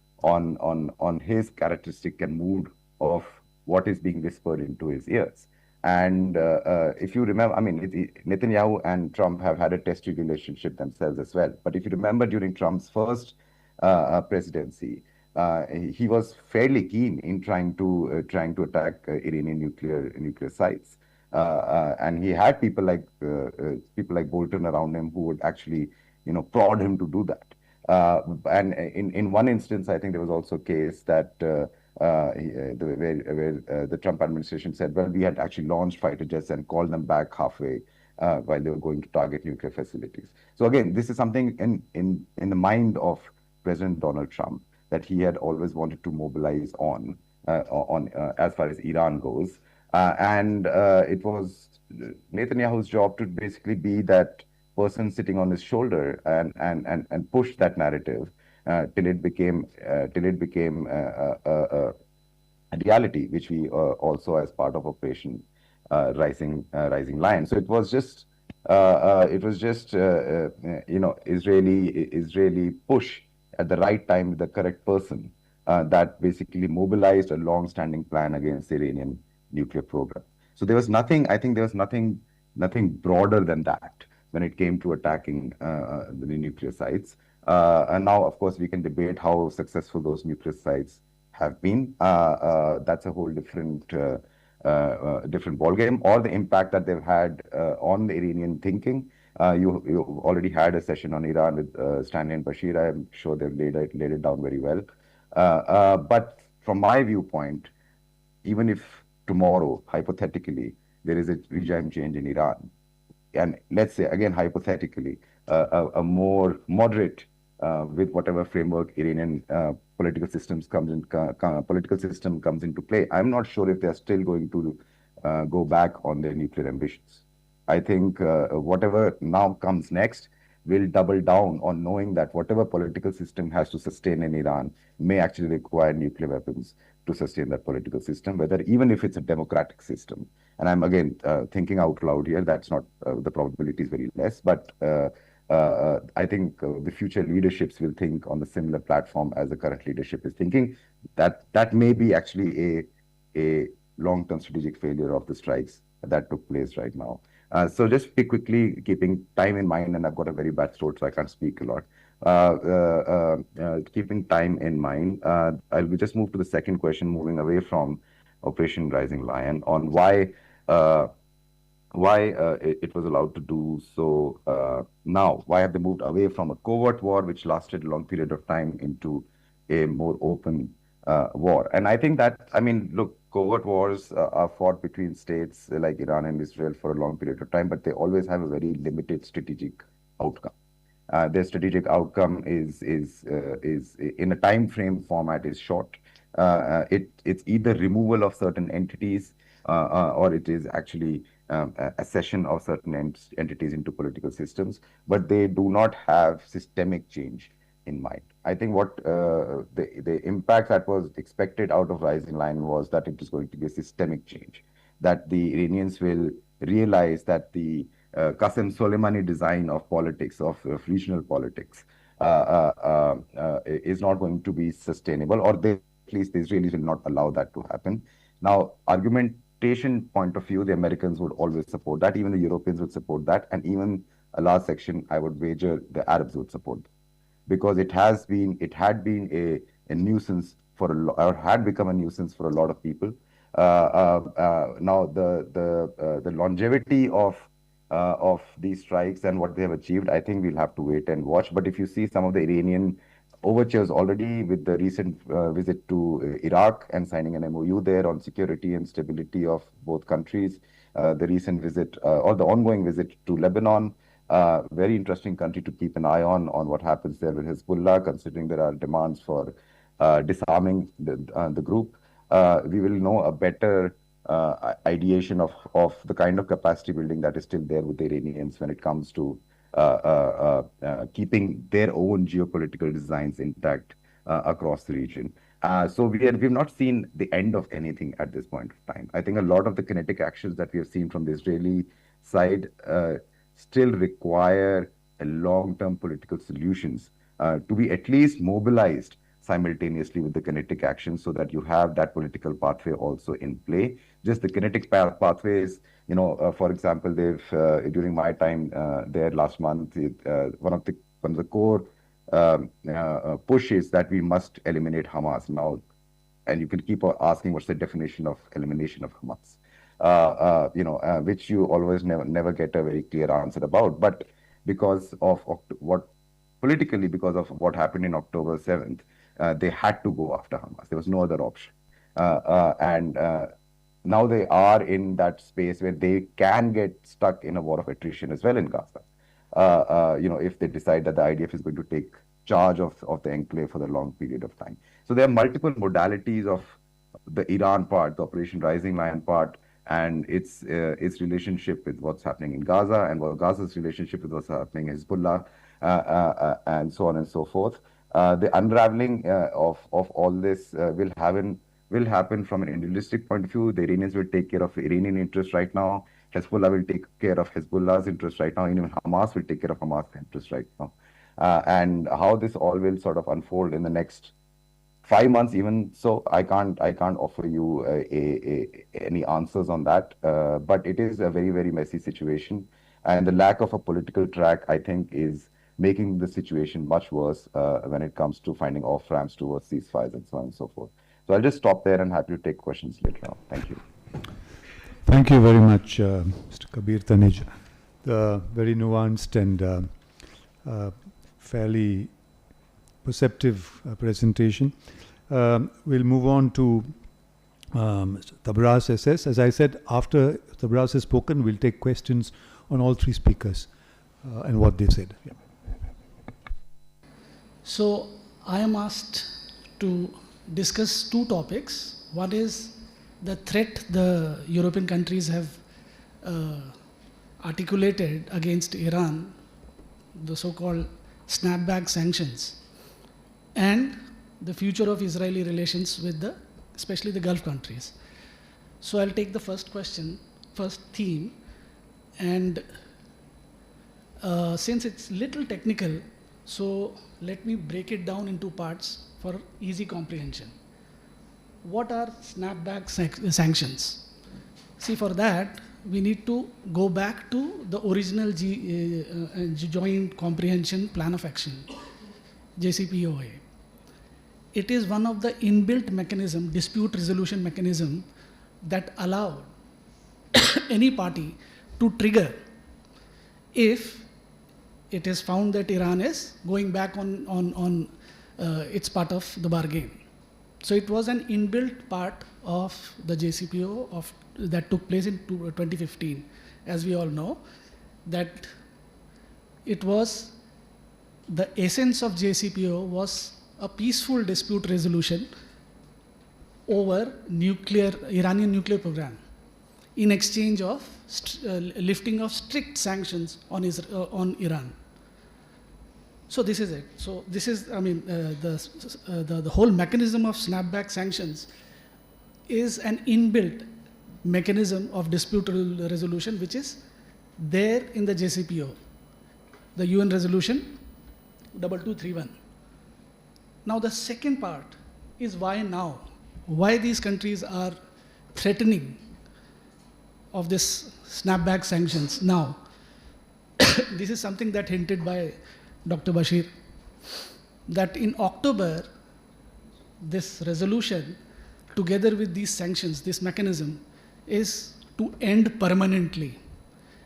his characteristic and mood of what is being whispered into his ears. And if you remember, I mean, Netanyahu and Trump have had a testy relationship themselves as well. But if you remember, during Trump's first presidency, he was fairly keen in trying to attack Iranian nuclear sites, and he had people like Bolton around him who would actually, prod him to do that. And in one instance, I think there was also a case that where the Trump administration said, well, we had actually launched fighter jets and called them back halfway while they were going to target nuclear facilities. So again, this is something in the mind of President Donald Trump that he had always wanted to mobilize on as far as Iran goes. And it was Netanyahu's job to basically be that person sitting on his shoulder and push that narrative till it became a reality, which we also as part of Operation Rising Lion. So it was just Israeli push at the right time with the correct person that basically mobilized a long-standing plan against the Iranian nuclear program. So there was nothing. I think there was nothing broader than that when it came to attacking the nuclear sites. And now, of course, we can debate how successful those nuclear sites have been. That's a whole different ballgame, or the impact that they've had on the Iranian thinking. You already had a session on Iran with Stanley and Bashir. I'm sure they've laid it down very well. But from my viewpoint, even if tomorrow, hypothetically, there is a regime change in Iran, and let's say again hypothetically, a more moderate with whatever framework Iranian political system comes into play, I'm not sure if they're still going to go back on their nuclear ambitions. I think whatever now comes next will double down on knowing that whatever political system has to sustain in Iran may actually require nuclear weapons to sustain that political system, whether even if it's a democratic system. And I'm again thinking out loud here. That's not the probability is very less, but I think the future leaderships will think on the similar platform as the current leadership is thinking. That may be actually a long-term strategic failure of the strikes that took place right now. So just quickly, keeping time in mind, and I've got a very bad throat, so I can't speak a lot. Keeping time in mind, I'll just move to the second question, moving away from Operation Rising Lion, on why it was allowed to do so now. Why have they moved away from a covert war, which lasted a long period of time, into a more open war? And I think that, I mean, look, covert wars are fought between states like Iran and Israel for a long period of time, but they always have a very limited strategic outcome. Their strategic outcome is in a time frame format is short. It's either removal of certain entities or it is actually accession of certain entities into political systems, but they do not have systemic change in mind. I think what the impact that was expected out of Rising Lion was that it is going to be a systemic change, that the Iranians will realize that the Qasem Soleimani design of politics, of regional politics, is not going to be sustainable, or at least the Israelis will not allow that to happen. Now, argumentation point of view, the Americans would always support that, even the Europeans would support that, and even a large section, I would wager, the Arabs would support that, because it had been a nuisance or had become a nuisance for a lot of people. Now, the longevity of these strikes and what they have achieved, I think we'll have to wait and watch. But if you see some of the Iranian overtures already with the recent visit to Iraq and signing an MOU there on security and stability of both countries, the recent visit or the ongoing visit to Lebanon, very interesting country to keep an eye on what happens there with Hezbollah, considering there are demands for disarming the group. We will know a better ideation of the kind of capacity building that is still there with the Iranians when it comes to keeping their own geopolitical designs intact across the region. So we've not seen the end of anything at this point of time. I think a lot of the kinetic actions that we have seen from the Israeli side still require a long-term political solutions to be at least mobilized simultaneously with the kinetic action, so that you have that political pathway also in play. Just the kinetic pathways, for example, they've during my time there last month, one of the core pushes that we must eliminate Hamas now, and you can keep asking what's the definition of elimination of Hamas, which you always never get a very clear answer about. But because of politically, because of what happened in October 7th, they had to go after Hamas. There was no other option. And now they are in that space where they can get stuck in a war of attrition as well in Gaza. If they decide that the IDF is going to take charge of the enclave for the long period of time. So there are multiple modalities of the Iran part, the Operation Rising Lion part, and its relationship with what's happening in Gaza, and Gaza's relationship with what's happening in Hezbollah, and so on and so forth. The unraveling of all this will happen from an individualistic point of view. The Iranians will take care of Iranian interests right now. Hezbollah will take care of Hezbollah's interests right now. And even Hamas will take care of Hamas' interests right now. And how this all will sort of unfold in the next 5 months, even so, I can't offer you any answers on that. But it is a very, very messy situation, and the lack of a political track, I think, is making the situation much worse when it comes to finding off ramps towards ceasefires and so on and so forth. So I'll just stop there and happy to take questions later on. Thank you. Thank you very much, Mr. Kabir Tanej. The very nuanced and fairly perceptive presentation. We'll move on to Mr. Tabras SS. As I said, after Tabras has spoken, we'll take questions on all three speakers and what they said. Yeah. So I am asked to discuss two topics. One is the threat the European countries have articulated against Iran, the so-called snapback sanctions, and the future of Israeli relations with especially the Gulf countries. So I'll take the first theme, and since it's little technical, so let me break it down into parts for easy comprehension. What are snapback sanctions? See, for that, we need to go back to the original Joint Comprehension Plan of Action, JCPOA. It is one of the inbuilt mechanism, dispute resolution mechanism, that allowed any party to trigger if it is found that Iran is going back on its part of the bargain. So it was an inbuilt part of the JCPOA that took place in 2015. As we all know, that it was the essence of JCPOA was a peaceful dispute resolution over Iranian nuclear program in exchange of lifting of strict sanctions on Iran. So this is it. So this is, the whole mechanism of snapback sanctions is an inbuilt mechanism of dispute resolution which is there in the JCPOA, the UN resolution 2231. Now the second part is why now? Why these countries are threatening of this snapback sanctions now? This is something that hinted by Dr. Bashir, that in October, this resolution, together with these sanctions, this mechanism, is to end permanently.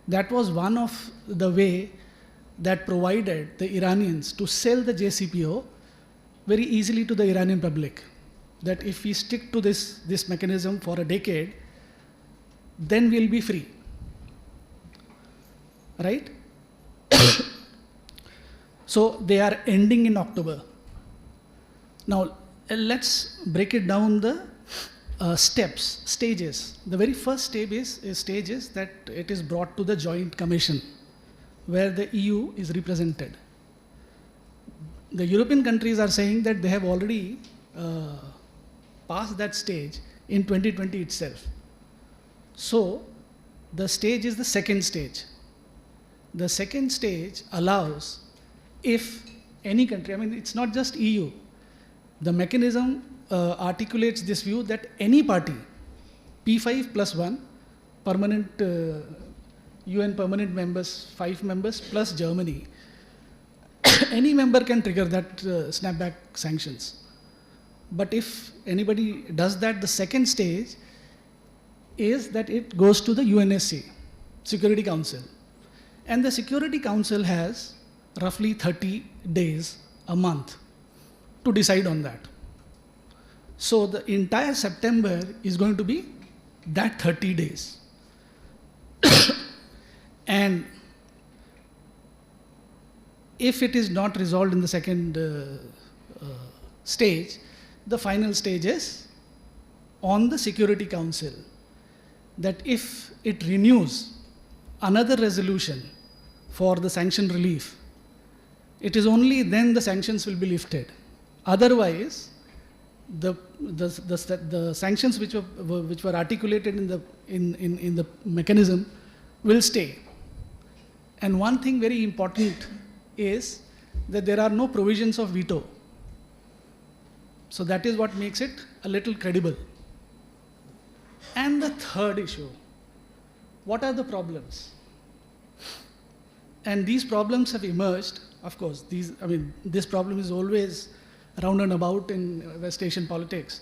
That was one of the way that provided the Iranians to sell the JCPOA very easily to the Iranian public. That if we stick to this mechanism for a decade, then we'll be free. Right? So they are ending in October. Now let's break it down the stages. The very first stage is that it is brought to the Joint Commission, where the EU is represented. The European countries are saying that they have already passed that stage in 2020 itself. So the stage is the second stage. The second stage allows, if any country, it's not just EU, the mechanism articulates this view that any party, P5+1, permanent UN permanent members, 5 members plus Germany, any member can trigger that snapback sanctions. But if anybody does that, the second stage is that it goes to the UNSC, Security Council. And the Security Council has roughly 30 days, a month, to decide on that. So the entire September is going to be that 30 days. And if it is not resolved in the second stage, the final stage is on the Security Council, that if it renews another resolution for the sanction relief, it is only then the sanctions will be lifted. Otherwise, the sanctions which were articulated in the mechanism will stay. And one thing very important is that there are no provisions of veto. So that is what makes it a little credible. And the third issue, what are the problems? And these problems have emerged, of course, this problem is always round and about in West Asian politics,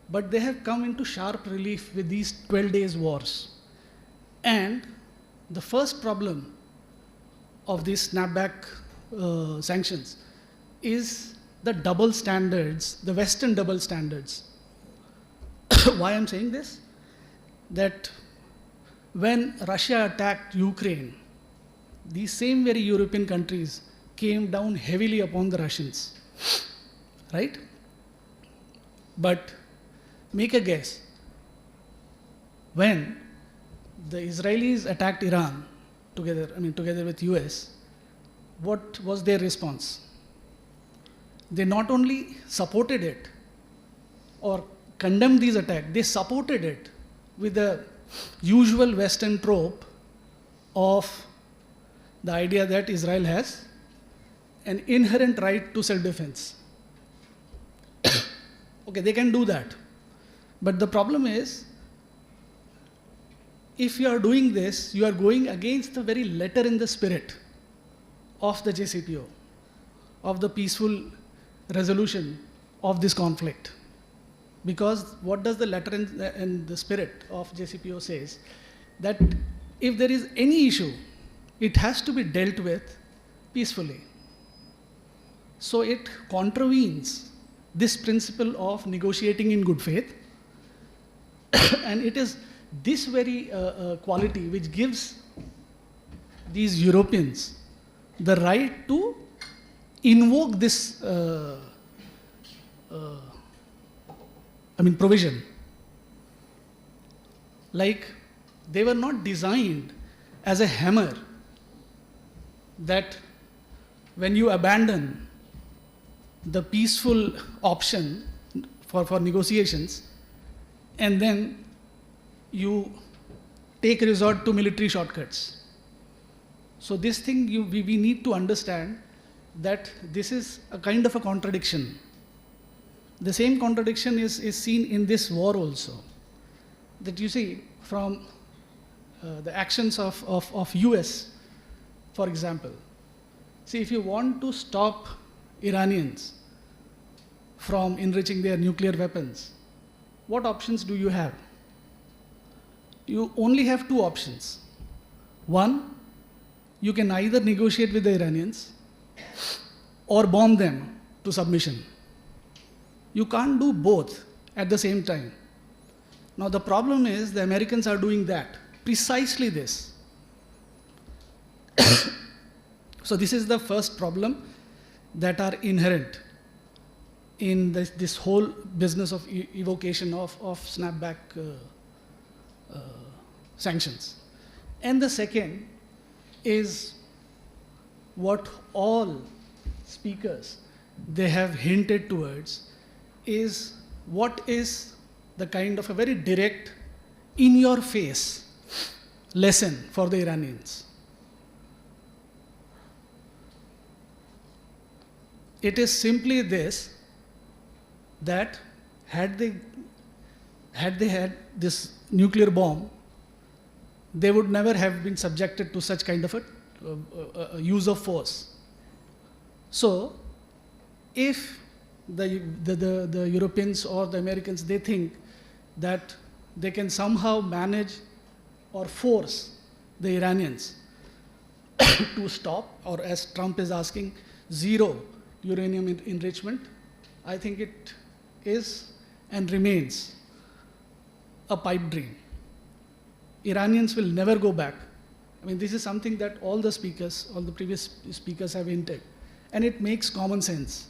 but they have come into sharp relief with these 12 days wars. And the first problem of these snapback sanctions is the double standards, the Western double standards. Why I'm saying this? That when Russia attacked Ukraine, these same very European countries came down heavily upon the Russians, right? But make a guess. When the Israelis attacked Iran together with US, what was their response? They not only supported it or condemned these attacks, they supported it with the usual Western trope of the idea that Israel has an inherent right to self-defense. Okay, they can do that. But the problem is, if you are doing this, you are going against the very letter in the spirit of the JCPO, of the peaceful resolution of this conflict. Because what does the letter and the spirit of JCPO says? That if there is any issue, it has to be dealt with peacefully. So it contravenes this principle of negotiating in good faith. And it is this very quality which gives these Europeans the right to invoke this provision. Like, they were not designed as a hammer that when you abandon the peaceful option for negotiations and then you take resort to military shortcuts. So this thing we need to understand that this is a kind of a contradiction. The same contradiction is seen in this war also. That you see from the actions of US, for example. See, if you want to stop Iranians from enriching their nuclear weapons, what options do you have? You only have two options. One, you can either negotiate with the Iranians or bomb them to submission. You can't do both at the same time. Now the problem is the Americans are doing that, precisely this. So this is the first problem that are inherent in this whole business of evocation of snapback sanctions. And the second is what all speakers they have hinted towards is what is the kind of a very direct, in your face lesson for the Iranians. It is simply this, that had they had this nuclear bomb, they would never have been subjected to such kind of a use of force. So, if the Europeans or the Americans, they think that they can somehow manage or force the Iranians to stop, or as Trump is asking, zero uranium enrichment, I think it is and remains a pipe dream. Iranians will never go back. I mean, this is something that all the previous speakers have hinted. And it makes common sense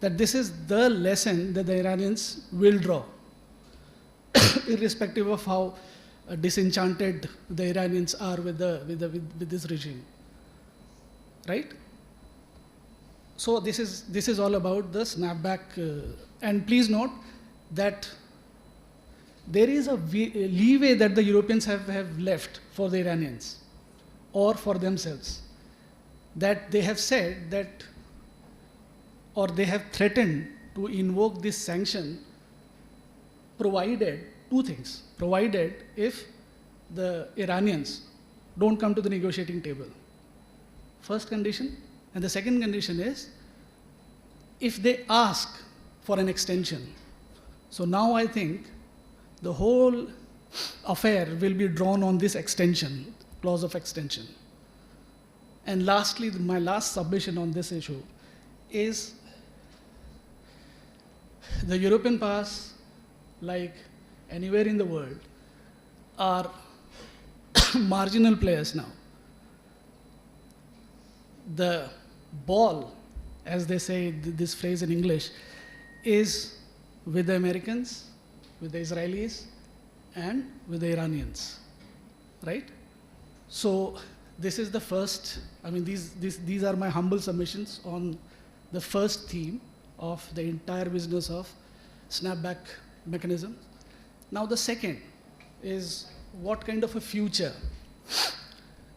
that this is the lesson that the Iranians will draw, irrespective of how disenchanted the Iranians are with this regime, right? So this is all about the snapback. And please note that there is a leeway that the Europeans have left for the Iranians or for themselves. That they have said that, or they have threatened to invoke this sanction provided two things. Provided if the Iranians don't come to the negotiating table. First condition. And the second condition is if they ask for an extension. So now I think the whole affair will be drawn on this extension, clause of extension. And lastly, my last submission on this issue is the European powers, like anywhere in the world, are marginal players now. The ball, as they say this phrase in English, is with the Americans, with the Israelis, and with the Iranians, right? So this is the first, I mean, these are my humble submissions on the first theme of the entire business of snapback mechanism. Now the second is what kind of a future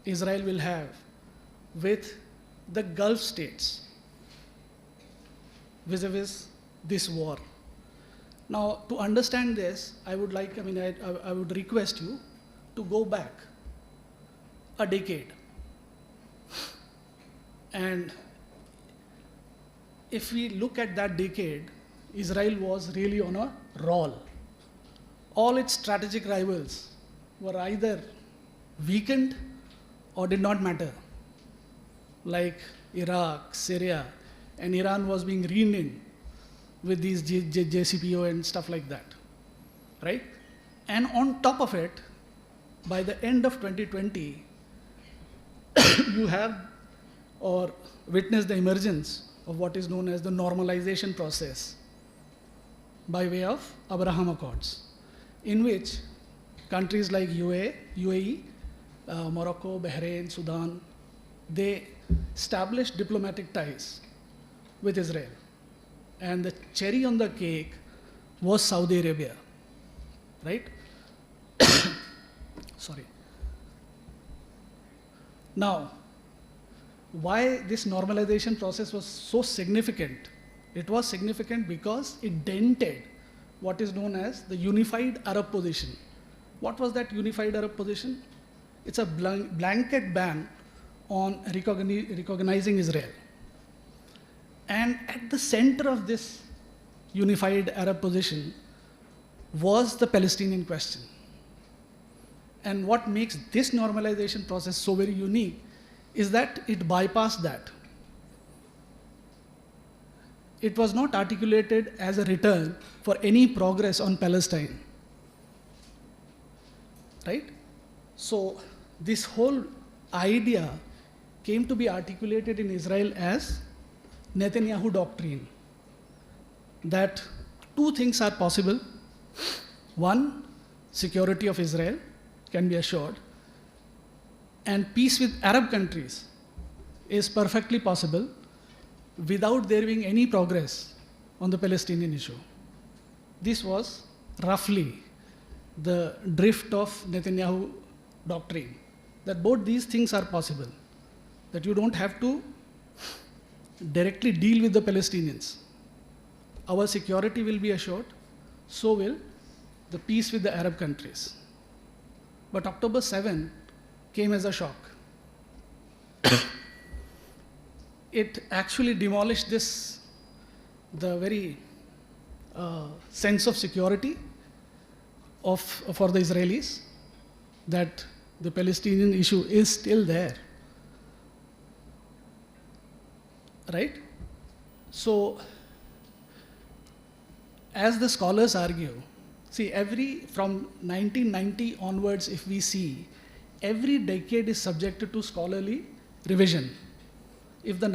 Israel will have with the Gulf states vis-a-vis this war. Now, to understand this, I would request you to go back a decade. And if we look at that decade, Israel was really on a roll. All its strategic rivals were either weakened or did not matter, like Iraq, Syria, and Iran was being reined in with these JCPO and stuff like that, right? And on top of it, by the end of 2020, you have or witness the emergence of what is known as the normalization process by way of Abraham Accords, in which countries like UAE, Morocco, Bahrain, Sudan, they established diplomatic ties with Israel. And the cherry on the cake was Saudi Arabia, right? Sorry. Now, why this normalization process was so significant? It was significant because it dented what is known as the unified Arab position. What was that unified Arab position? It's a blanket ban on recognizing Israel. And at the center of this unified Arab position was the Palestinian question. And what makes this normalization process so very unique is that it bypassed that. It was not articulated as a return for any progress on Palestine, right? So this whole idea came to be articulated in Israel as Netanyahu doctrine, that two things are possible. One, security of Israel can be assured, and peace with Arab countries is perfectly possible without there being any progress on the Palestinian issue. This was roughly the drift of Netanyahu doctrine, that both these things are possible, that you don't have to directly deal with the Palestinians. Our security will be assured, so will the peace with the Arab countries. But October 7 came as a shock. It actually demolished the very sense of security for the Israelis, that the Palestinian issue is still there, right? So, as the scholars argue, see, from 1990 onwards, if we see, every decade is subjected to scholarly revision. If the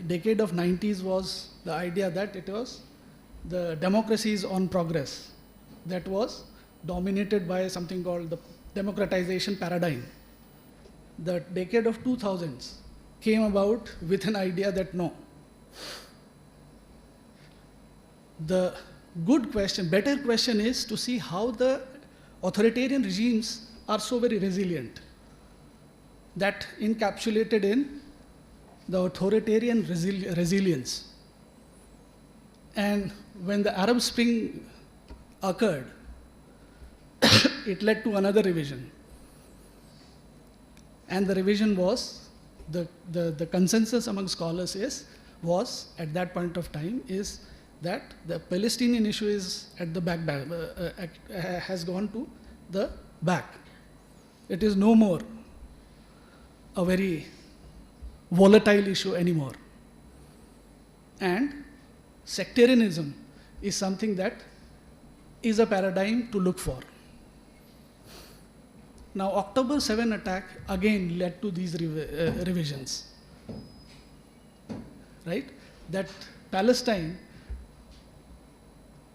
decade of 90s was the idea that it was the democracy is on progress, that was dominated by something called the democratization paradigm. The decade of 2000s came about with an idea that no, The good question, better question is to see how the authoritarian regimes are so very resilient. That encapsulated in the authoritarian resilience. And when the Arab Spring occurred, it led to another revision. And the revision was, the consensus among scholars was at that point of time is that the Palestinian issue is at the back, has gone to the back. It is no more a very volatile issue anymore. And sectarianism is something that is a paradigm to look for. Now, October 7 attack again led to these revisions, right? That Palestine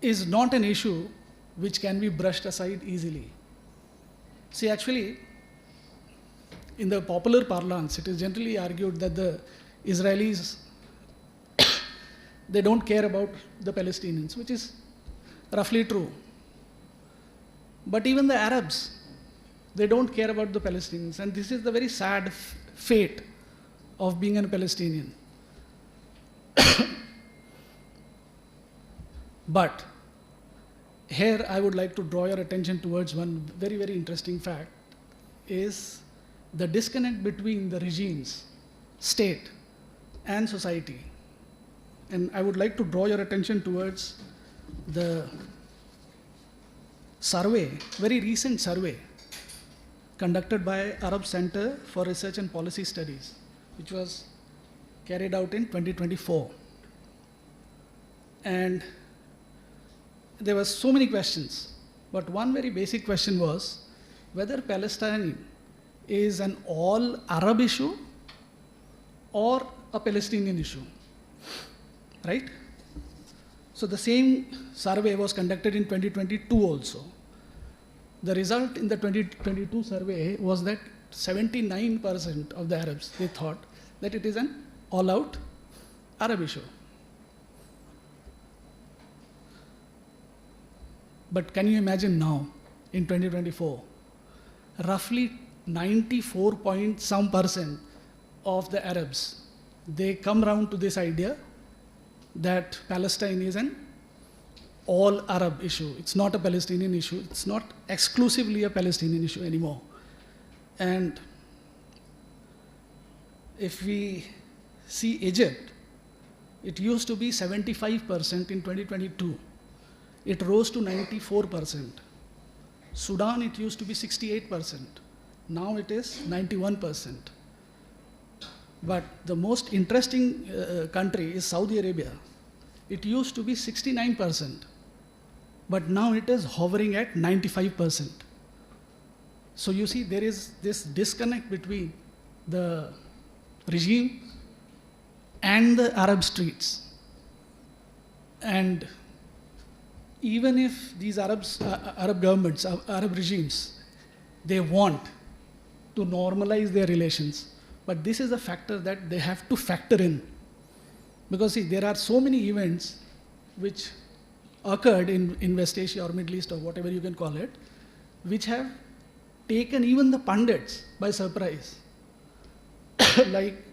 is not an issue which can be brushed aside easily. See, actually, in the popular parlance, it is generally argued that the Israelis, they don't care about the Palestinians, which is roughly true. But even the Arabs, they don't care about the Palestinians. And this is the very sad fate of being a Palestinian. But here I would like to draw your attention towards one very, very interesting fact, is the disconnect between the regimes, state, and society. And I would like to draw your attention towards the survey, very recent survey, conducted by Arab Center for Research and Policy Studies, which was carried out in 2024. And there were so many questions, but one very basic question was whether Palestine is an all Arab issue or a Palestinian issue, right? So the same survey was conducted in 2022 also. The result in the 2022 survey was that 79% of the Arabs, they thought that it is an all-out Arab issue. But can you imagine now, in 2024, roughly 94% of the Arabs, they come round to this idea that Palestine is an all Arab issue. It's not a Palestinian issue. It's not exclusively a Palestinian issue anymore. And if we see Egypt, it used to be 75% in 2022. It rose to 94%. Sudan, it used to be 68%. Now it is 91%. But the most interesting country is Saudi Arabia. It used to be 69%, but now it is hovering at 95%. So you see, there is this disconnect between the regime and the Arab streets. And even if these Arab governments, Arab regimes, they want to normalize their relations, but this is a factor that they have to factor in. Because see, there are so many events which occurred in West Asia or Middle East or whatever you can call it, which have taken even the pundits by surprise. Like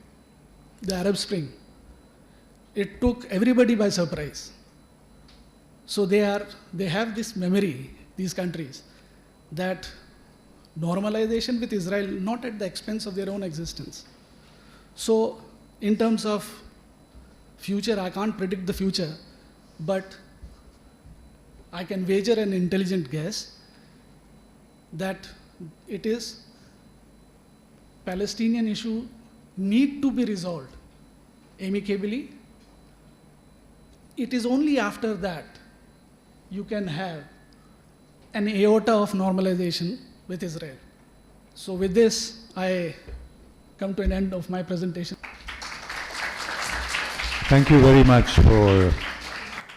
the Arab Spring. It took everybody by surprise. So they have this memory, these countries, that normalization with Israel, not at the expense of their own existence. So in terms of future, I can't predict the future, but I can wager an intelligent guess that it is Palestinian issue need to be resolved amicably. It is only after that you can have an aorta of normalization with Israel. So with this, I come to an end of my presentation. Thank you very much for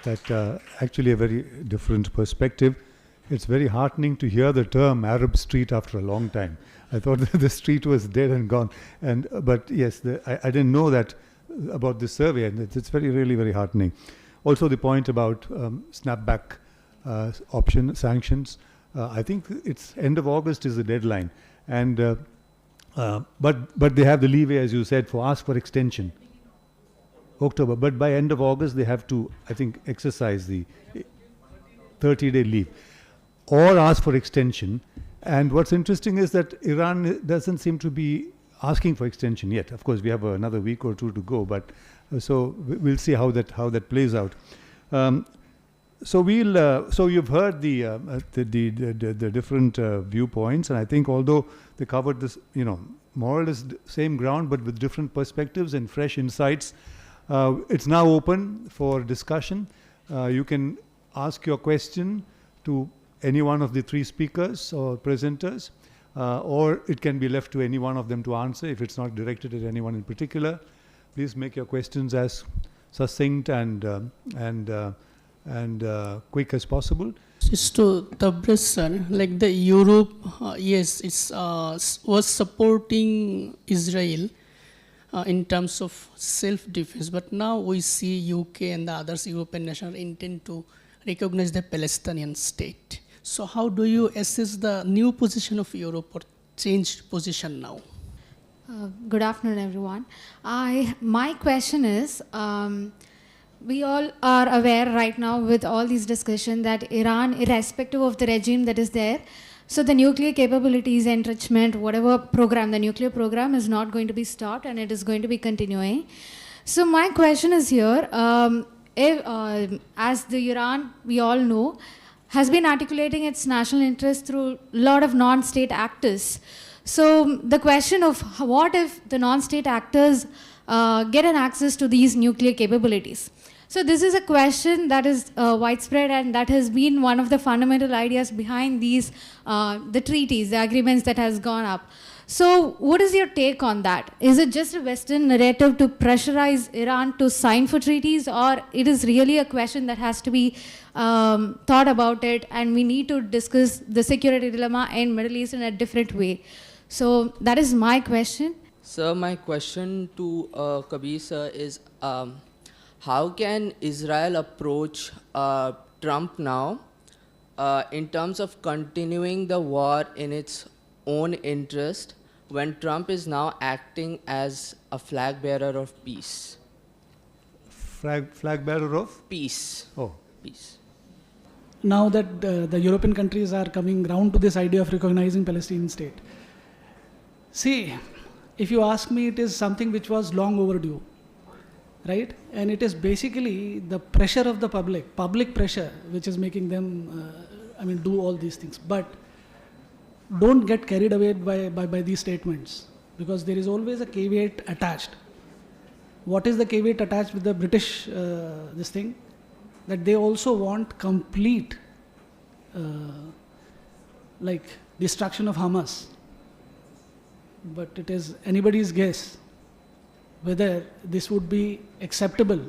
that, actually a very different perspective. It's very heartening to hear the term Arab street after a long time. I thought that the street was dead and gone. But yes, I didn't know that about this survey, and it's really very heartening. Also, the point about snapback option sanctions. I think it's end of August is the deadline, and but they have the leeway, as you said, for ask for extension. October, but by end of August they have to, I think, exercise the 30-day leave or ask for extension. And what's interesting is that Iran doesn't seem to be asking for extension yet. Of course, we have another week or two to go, but so we'll see how that plays out. So you've heard the different viewpoints, and I think although they covered this, more or less same ground, but with different perspectives and fresh insights, it's now open for discussion. You can ask your question to any one of the three speakers or presenters, or it can be left to any one of them to answer if it's not directed at anyone in particular. Please make your questions as succinct and quick as possible. Just to Tabriz sir, like the Europe, yes, it's was supporting Israel in terms of self-defense, but now we see UK and the others European nations intend to recognize the Palestinian state. So how do you assess the new position of Europe or changed position now? Good afternoon, everyone. My question is, we all are aware right now with all these discussions that Iran, irrespective of the regime that is there, so the nuclear capabilities, enrichment, whatever program, the nuclear program is not going to be stopped and it is going to be continuing. So my question is here, as the Iran, we all know, has been articulating its national interest through a lot of non-state actors. So the question of what if the non-state actors get an access to these nuclear capabilities? So this is a question that is widespread, and that has been one of the fundamental ideas behind these, the treaties, the agreements that has gone up. So what is your take on that? Is it just a Western narrative to pressurize Iran to sign for treaties, or it is really a question that has to be thought about it, and we need to discuss the security dilemma in Middle East in a different way? So that is my question. Sir, my question to Kabir sir is, how can Israel approach Trump now in terms of continuing the war in its own interest when Trump is now acting as a flag bearer of peace? Flag bearer of? Peace. Oh. Peace. Now that the European countries are coming round to this idea of recognizing Palestinian state, see, if you ask me, it is something which was long overdue, right? And it is basically the pressure of the public pressure, which is making them, do all these things. But don't get carried away by these statements, because there is always a caveat attached. What is the caveat attached with the British, this thing? That they also want complete, destruction of Hamas. But it is anybody's guess whether this would be acceptable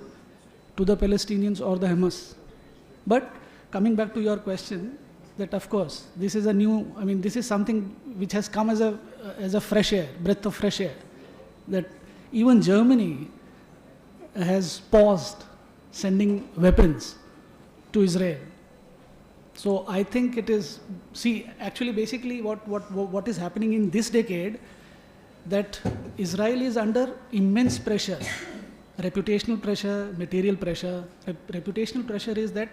to the Palestinians or the Hamas. But coming back to your question, that of course, this is a new, this is something which has come as a fresh air, breath of fresh air, that even Germany has paused sending weapons to Israel. So I think it is, actually basically what is happening in this decade, that Israel is under immense pressure, reputational pressure, material pressure. Reputational pressure is that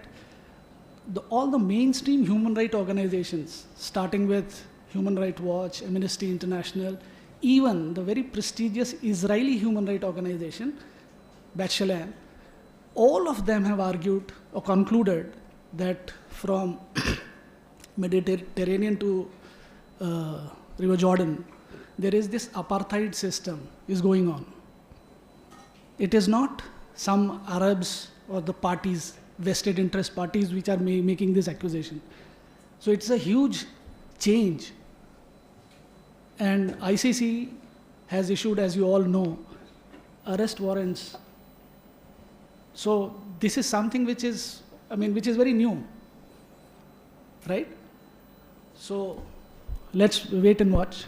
all the mainstream human rights organizations, starting with Human Rights Watch, Amnesty International, even the very prestigious Israeli human rights organization, B'Tselem, all of them have argued or concluded that from Mediterranean to River Jordan, there is this apartheid system is going on. It is not some Arabs or the parties, vested interest parties, which are making this accusation. So it's a huge change. And ICC has issued, as you all know, arrest warrants. So this is something which is, which is very new, right? So let's wait and watch.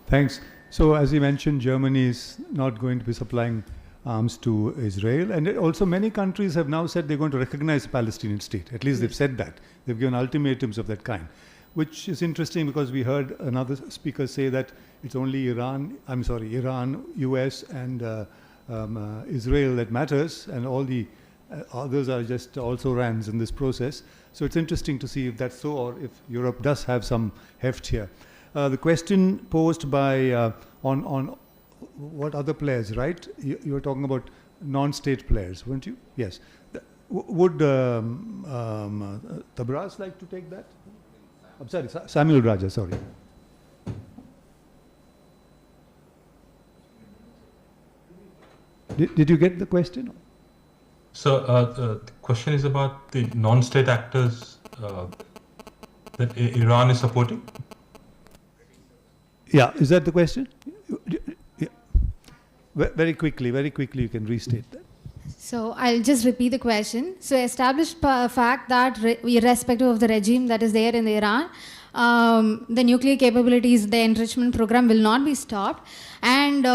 Thanks. So as you mentioned, Germany is not going to be supplying arms to Israel. And also many countries have now said they're going to recognize the Palestinian state. At least they've said that. They've given ultimatums of that kind, which is interesting because we heard another speaker say that it's only Iran, US, and Israel that matters, and all the others are just also rands in this process. So it's interesting to see if that's so, or if Europe does have some heft here. The question posed by on what other players, right? You were talking about non-state players, weren't you? Yes. Would Tabras like to take that? I'm sorry, Samuel Raja, sorry. Did you get the question? So the question is about the non-state actors that Iran is supporting? Yeah, is that the question? Yeah. Very quickly, you can restate that. So I'll just repeat the question. So established fact that irrespective of the regime that is there in Iran, the nuclear capabilities, the enrichment program will not be stopped. And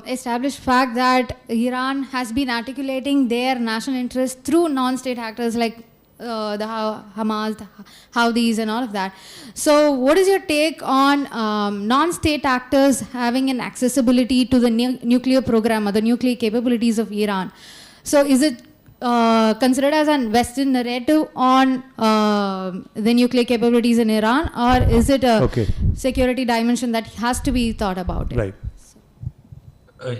established fact that Iran has been articulating their national interest through non-state actors like the Hamas, the Houthis and all of that. So what is your take on non-state actors having an accessibility to the nuclear program or the nuclear capabilities of Iran? So is it considered as a Western narrative on the nuclear capabilities in Iran, or is it a security dimension that has to be thought about? Right.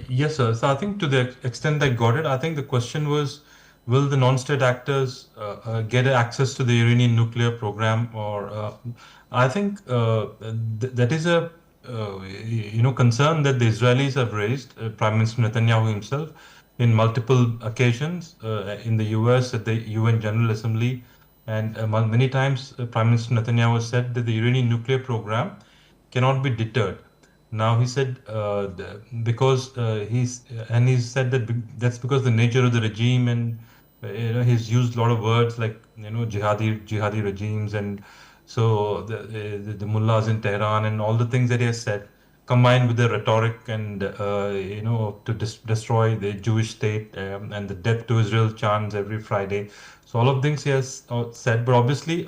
Yes, sir. So I think to the extent I got it, I think the question was, will the non-state actors get access to the Iranian nuclear program? Or I think that is a concern that the Israelis have raised. Prime Minister Netanyahu himself, in multiple occasions, in the US, at the UN General Assembly, and many times Prime Minister Netanyahu has said that the Iranian nuclear program cannot be deterred. Now he said because he said that that's because the nature of the regime, and he's used a lot of words like jihadi regimes, and so the mullahs in Tehran and all the things that he has said, combined with the rhetoric and to destroy the Jewish state and the death to Israel chants every Friday. So all of things he has said, but obviously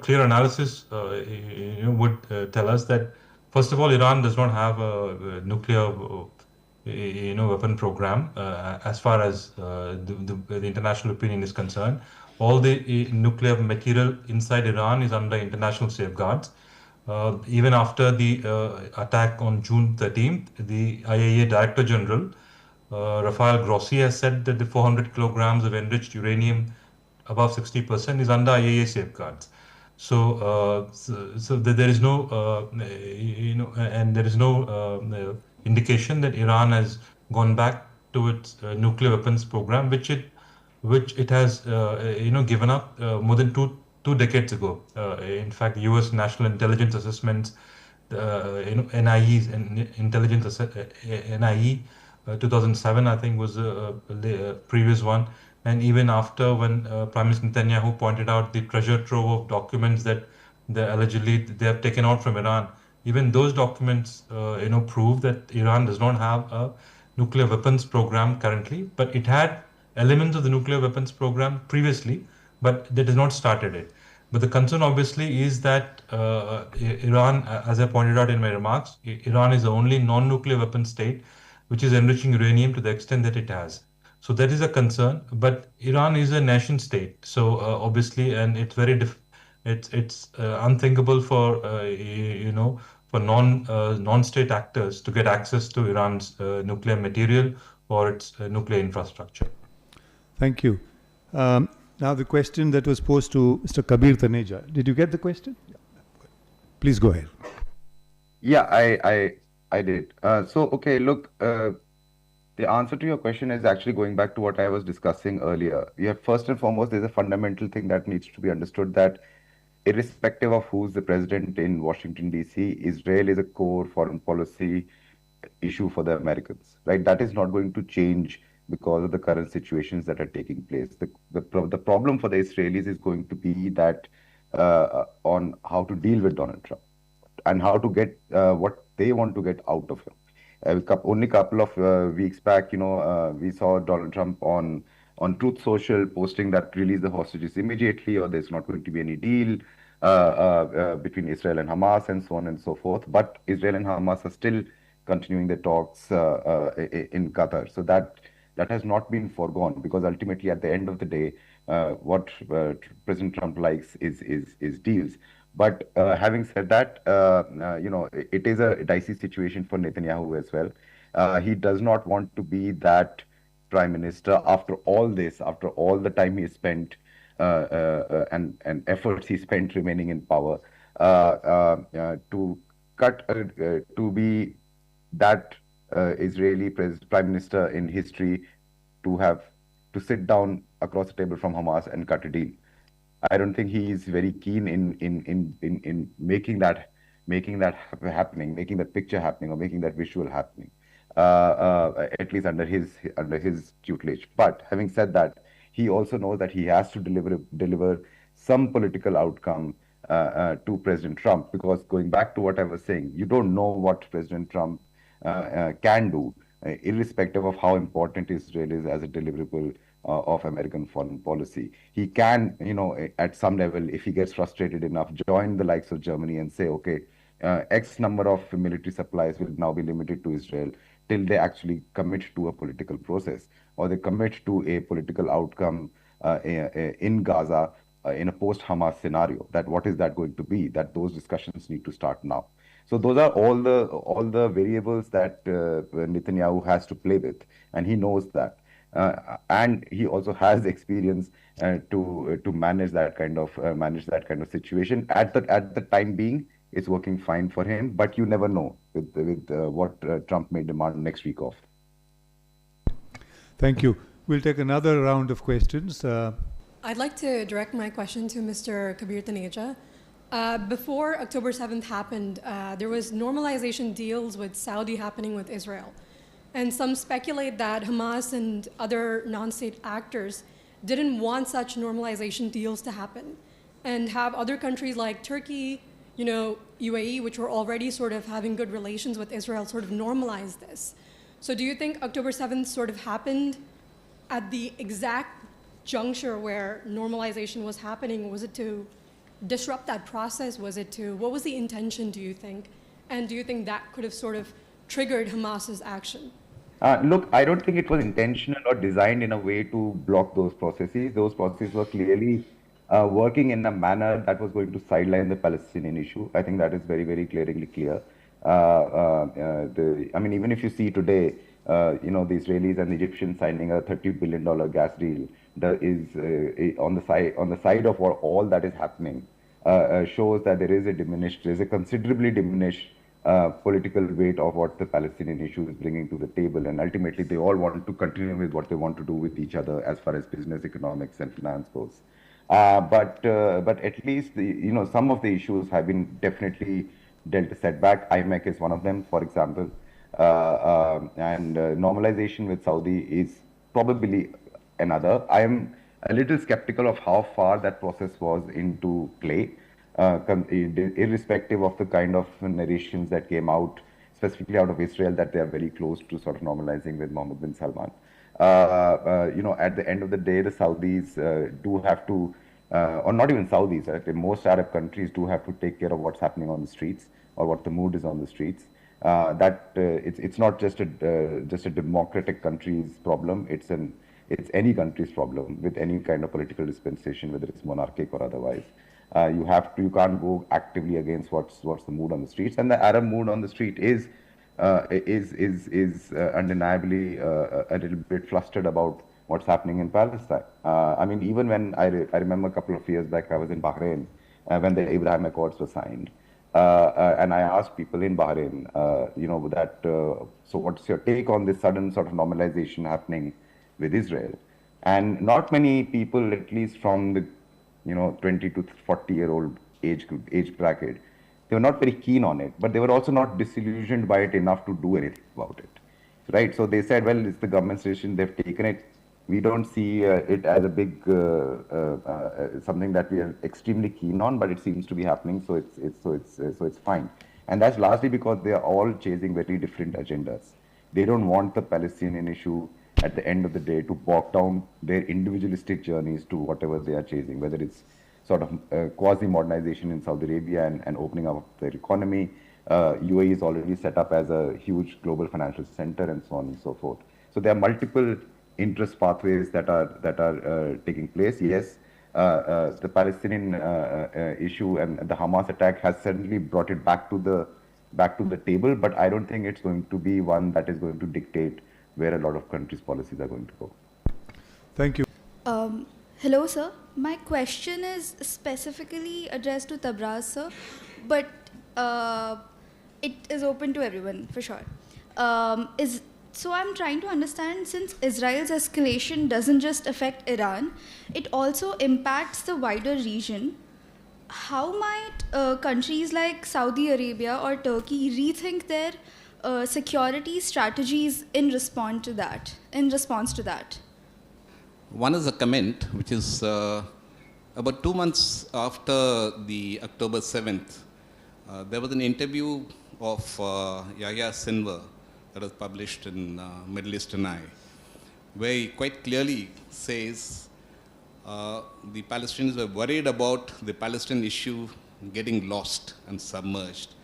clear analysis would tell us that first of all, Iran does not have a nuclear weapon program as far as the international opinion is concerned. All the nuclear material inside Iran is under international safeguards. Even after the attack on June 13th, the IAEA Director General, Rafael Grossi, has said that the 400 kilograms of enriched uranium above 60% is under IAEA safeguards. So there is no, and there is no indication that Iran has gone back to its nuclear weapons program, which it has, given up more than two decades ago. In fact, U.S. National Intelligence Assessments, NIE's intelligence NIE 2007, I think, was the previous one. And even after, when Prime Minister Netanyahu pointed out the treasure trove of documents that they have taken out from Iran, even those documents, prove that Iran does not have a nuclear weapons program currently, but it had elements of the nuclear weapons program previously, but that has not started it. But the concern obviously is that Iran, as I pointed out in my remarks, Iran is the only non-nuclear weapon state which is enriching uranium to the extent that it has. So that is a concern, but Iran is a nation state. So obviously, and it's very it's unthinkable for for non-state actors to get access to Iran's nuclear material or its nuclear infrastructure. Thank you. Now the question that was posed to Mr. Kabir Taneja. Did you get the question? Yeah. Please go ahead. Yeah, I did. Okay, look, the answer to your question is actually going back to what I was discussing earlier. First and foremost, there's a fundamental thing that needs to be understood, that irrespective of who's the president in Washington, D.C., Israel is a core foreign policy issue for the Americans, right? That is not going to change because of the current situations that are taking place. The problem for the Israelis is going to be that on how to deal with Donald Trump and how to get what they want to get out of him. Only couple of weeks back, we saw Donald Trump on Truth Social posting that release the hostages immediately, or there's not going to be any deal between Israel and Hamas, and so on and so forth. But Israel and Hamas are still continuing the talks in Qatar. So that has not been foregone, because ultimately, at the end of the day, what President Trump likes is deals. But having said that, it is a dicey situation for Netanyahu as well. He does not want to be that prime minister after all this, after all the time he spent and efforts he spent remaining in power, to to be that Israeli prime minister in history to have to sit down across the table from Hamas and cut a deal. I don't think he is very keen in making that happening, making that picture happening, or making that visual happening. At least under his tutelage. But having said that, he also knows that he has to deliver some political outcome to President Trump, because going back to what I was saying, you don't know what President Trump can do, irrespective of how important Israel is as a deliverable of American foreign policy. He can, at some level, if he gets frustrated enough, join the likes of Germany and say, okay, X number of military supplies will now be limited to Israel till they actually commit to a political process, or they commit to a political outcome in Gaza in a post-Hamas scenario. That what is that going to be? That those discussions need to start now. So those are all the variables that Netanyahu has to play with, and he knows that. And he also has experience to manage that kind of situation. At the time being, it's working fine for him, but you never know with what Trump may demand next week off. Thank you. We'll take another round of questions. I'd like to direct my question to Mr. Kabir Taneja. Before October 7th happened, there was normalization deals with Saudi happening with Israel. And some speculate that Hamas and other non-state actors didn't want such normalization deals to happen, and have other countries like Turkey, UAE, which were already sort of having good relations with Israel, sort of normalize this. So do you think October 7th sort of happened at the exact juncture where normalization was happening? Was it to disrupt that process? What was the intention, do you think? And do you think that could have sort of triggered Hamas's action? Look, I don't think it was intentional or designed in a way to block those processes. Those processes were clearly working in a manner that was going to sideline the Palestinian issue. I think that is very, very clearly clear. Even if you see today, the Israelis and the Egyptians signing a $30 billion gas deal, that is on the side of all that is happening, shows that there is a considerably diminished political weight of what the Palestinian issue is bringing to the table, and ultimately they all want to continue with what they want to do with each other as far as business, economics, and finance goes. But at least some of the issues have been definitely dealt a setback. IMEC is one of them, for example, and normalization with Saudi is probably another. I am a little skeptical of how far that process was into play. Irrespective of the kind of narrations that came out, specifically out of Israel, that they are very close to sort of normalizing with Mohammed bin Salman. At the end of the day, the Saudis do have to, or not even Saudis, most Arab countries do have to take care of what's happening on the streets, or what the mood is on the streets. It's not just a democratic country's problem. It's any country's problem with any kind of political dispensation, whether it's monarchic or otherwise. You can't go actively against what's the mood on the streets, and the Arab mood on the street is undeniably a little bit flustered about what's happening in Palestine. Even when I remember a couple of years back, I was in Bahrain when the Abraham Accords were signed, and I asked people in Bahrain, so what's your take on this sudden sort of normalization happening with Israel? And not many people, at least from the 20 to 40-year-old age bracket, they were not very keen on it, but they were also not disillusioned by it enough to do anything about it, right? So they said, well, it's the government's decision, they've taken it. We don't see it as a big something that we are extremely keen on, but it seems to be happening, so it's fine. And that's largely because they are all chasing very different agendas. They don't want the Palestinian issue at the end of the day to bog down their individualistic journeys to whatever they are chasing, whether it's sort of quasi-modernization in Saudi Arabia and opening up their economy. UAE is already set up as a huge global financial center and so on and so forth. So there are multiple interest pathways that are taking place. Yes, the Palestinian issue and the Hamas attack has certainly brought it back to the table, but I don't think it's going to be one that is going to dictate where a lot of countries' policies are going to go. Thank you. Hello, sir. My question is specifically addressed to Tabraz, sir, but it is open to everyone for sure. So I'm trying to understand, since Israel's escalation doesn't just affect Iran, it also impacts the wider region. How might countries like Saudi Arabia or Turkey rethink their security strategies in response to that? One is a comment, which is about 2 months after the October 7th, there was an interview of Yahya Sinwar that was published in Middle Eastern Eye, where he quite clearly says the Palestinians were worried about the Palestinian issue getting lost and submerged.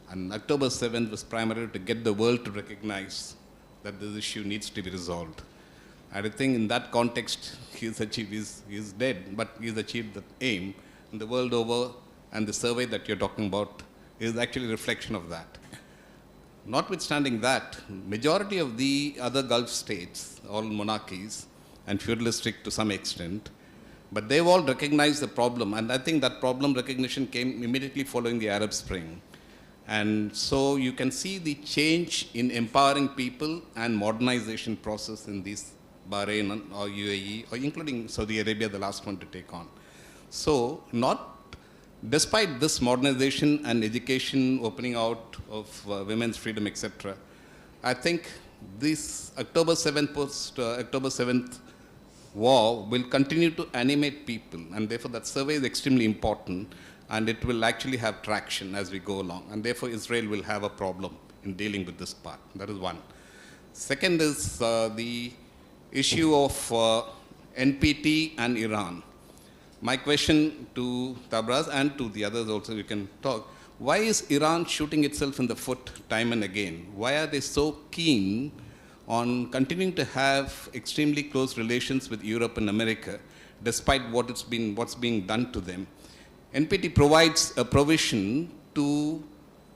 And October 7th was primarily to get the world to recognize that this issue needs to be resolved. And I think in that context, he's dead, but he's achieved the aim. And the world over, and the survey that you're talking about is actually a reflection of that. Notwithstanding that, majority of the other Gulf states, all monarchies, and feudalistic to some extent, but they've all recognized the problem. And I think that problem recognition came immediately following the Arab Spring. And so you can see the change in empowering people and modernization process in these Bahrain or UAE, or including Saudi Arabia, the last one to take on. So despite this modernization and education opening out of women's freedom, etc., I think this October 7th war will continue to animate people, and therefore that survey is extremely important, and it will actually have traction as we go along, and therefore Israel will have a problem in dealing with this part. That is one. Second is the issue of NPT and Iran. My question to Tabraz and to the others also, you can talk. Why is Iran shooting itself in the foot time and again? Why are they so keen on continuing to have extremely close relations with Europe and America, despite what's being done to them? NPT provides a provision to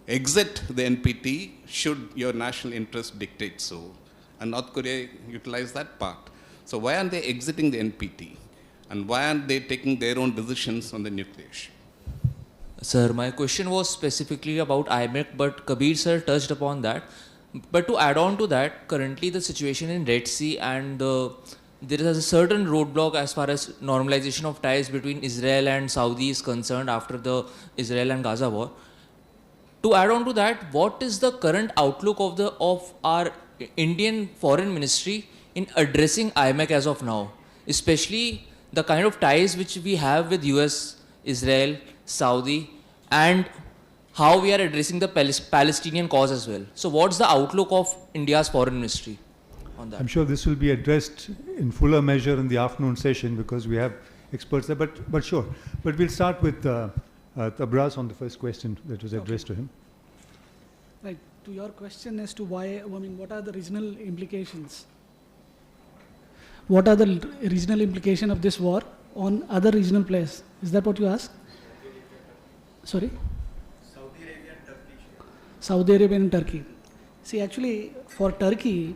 exit the NPT should your national interest dictate so. And North Korea utilized that part. So why aren't they exiting the NPT? And why aren't they taking their own decisions on the nuclear issue? Sir, my question was specifically about IMEC, but Kabir sir touched upon that. But to add on to that, currently the situation in Red Sea and there is a certain roadblock as far as normalization of ties between Israel and Saudi is concerned after the Israel and Gaza war. To add on to that, what is the current outlook of our Indian Foreign Ministry in addressing IMEC as of now, especially the kind of ties which we have with US, Israel, Saudi, and how we are addressing the Palestinian cause as well. So what's the outlook of India's Foreign Ministry on that? I'm sure this will be addressed in fuller measure in the afternoon session because we have experts there, but sure. But we'll start with Tabraz on the first question that was addressed to him. Right. To your question as to what are the regional implications? What are the regional implications of this war on other regional players? Is that what you asked? Sorry? Saudi Arabia and Turkey. See, actually, for Turkey,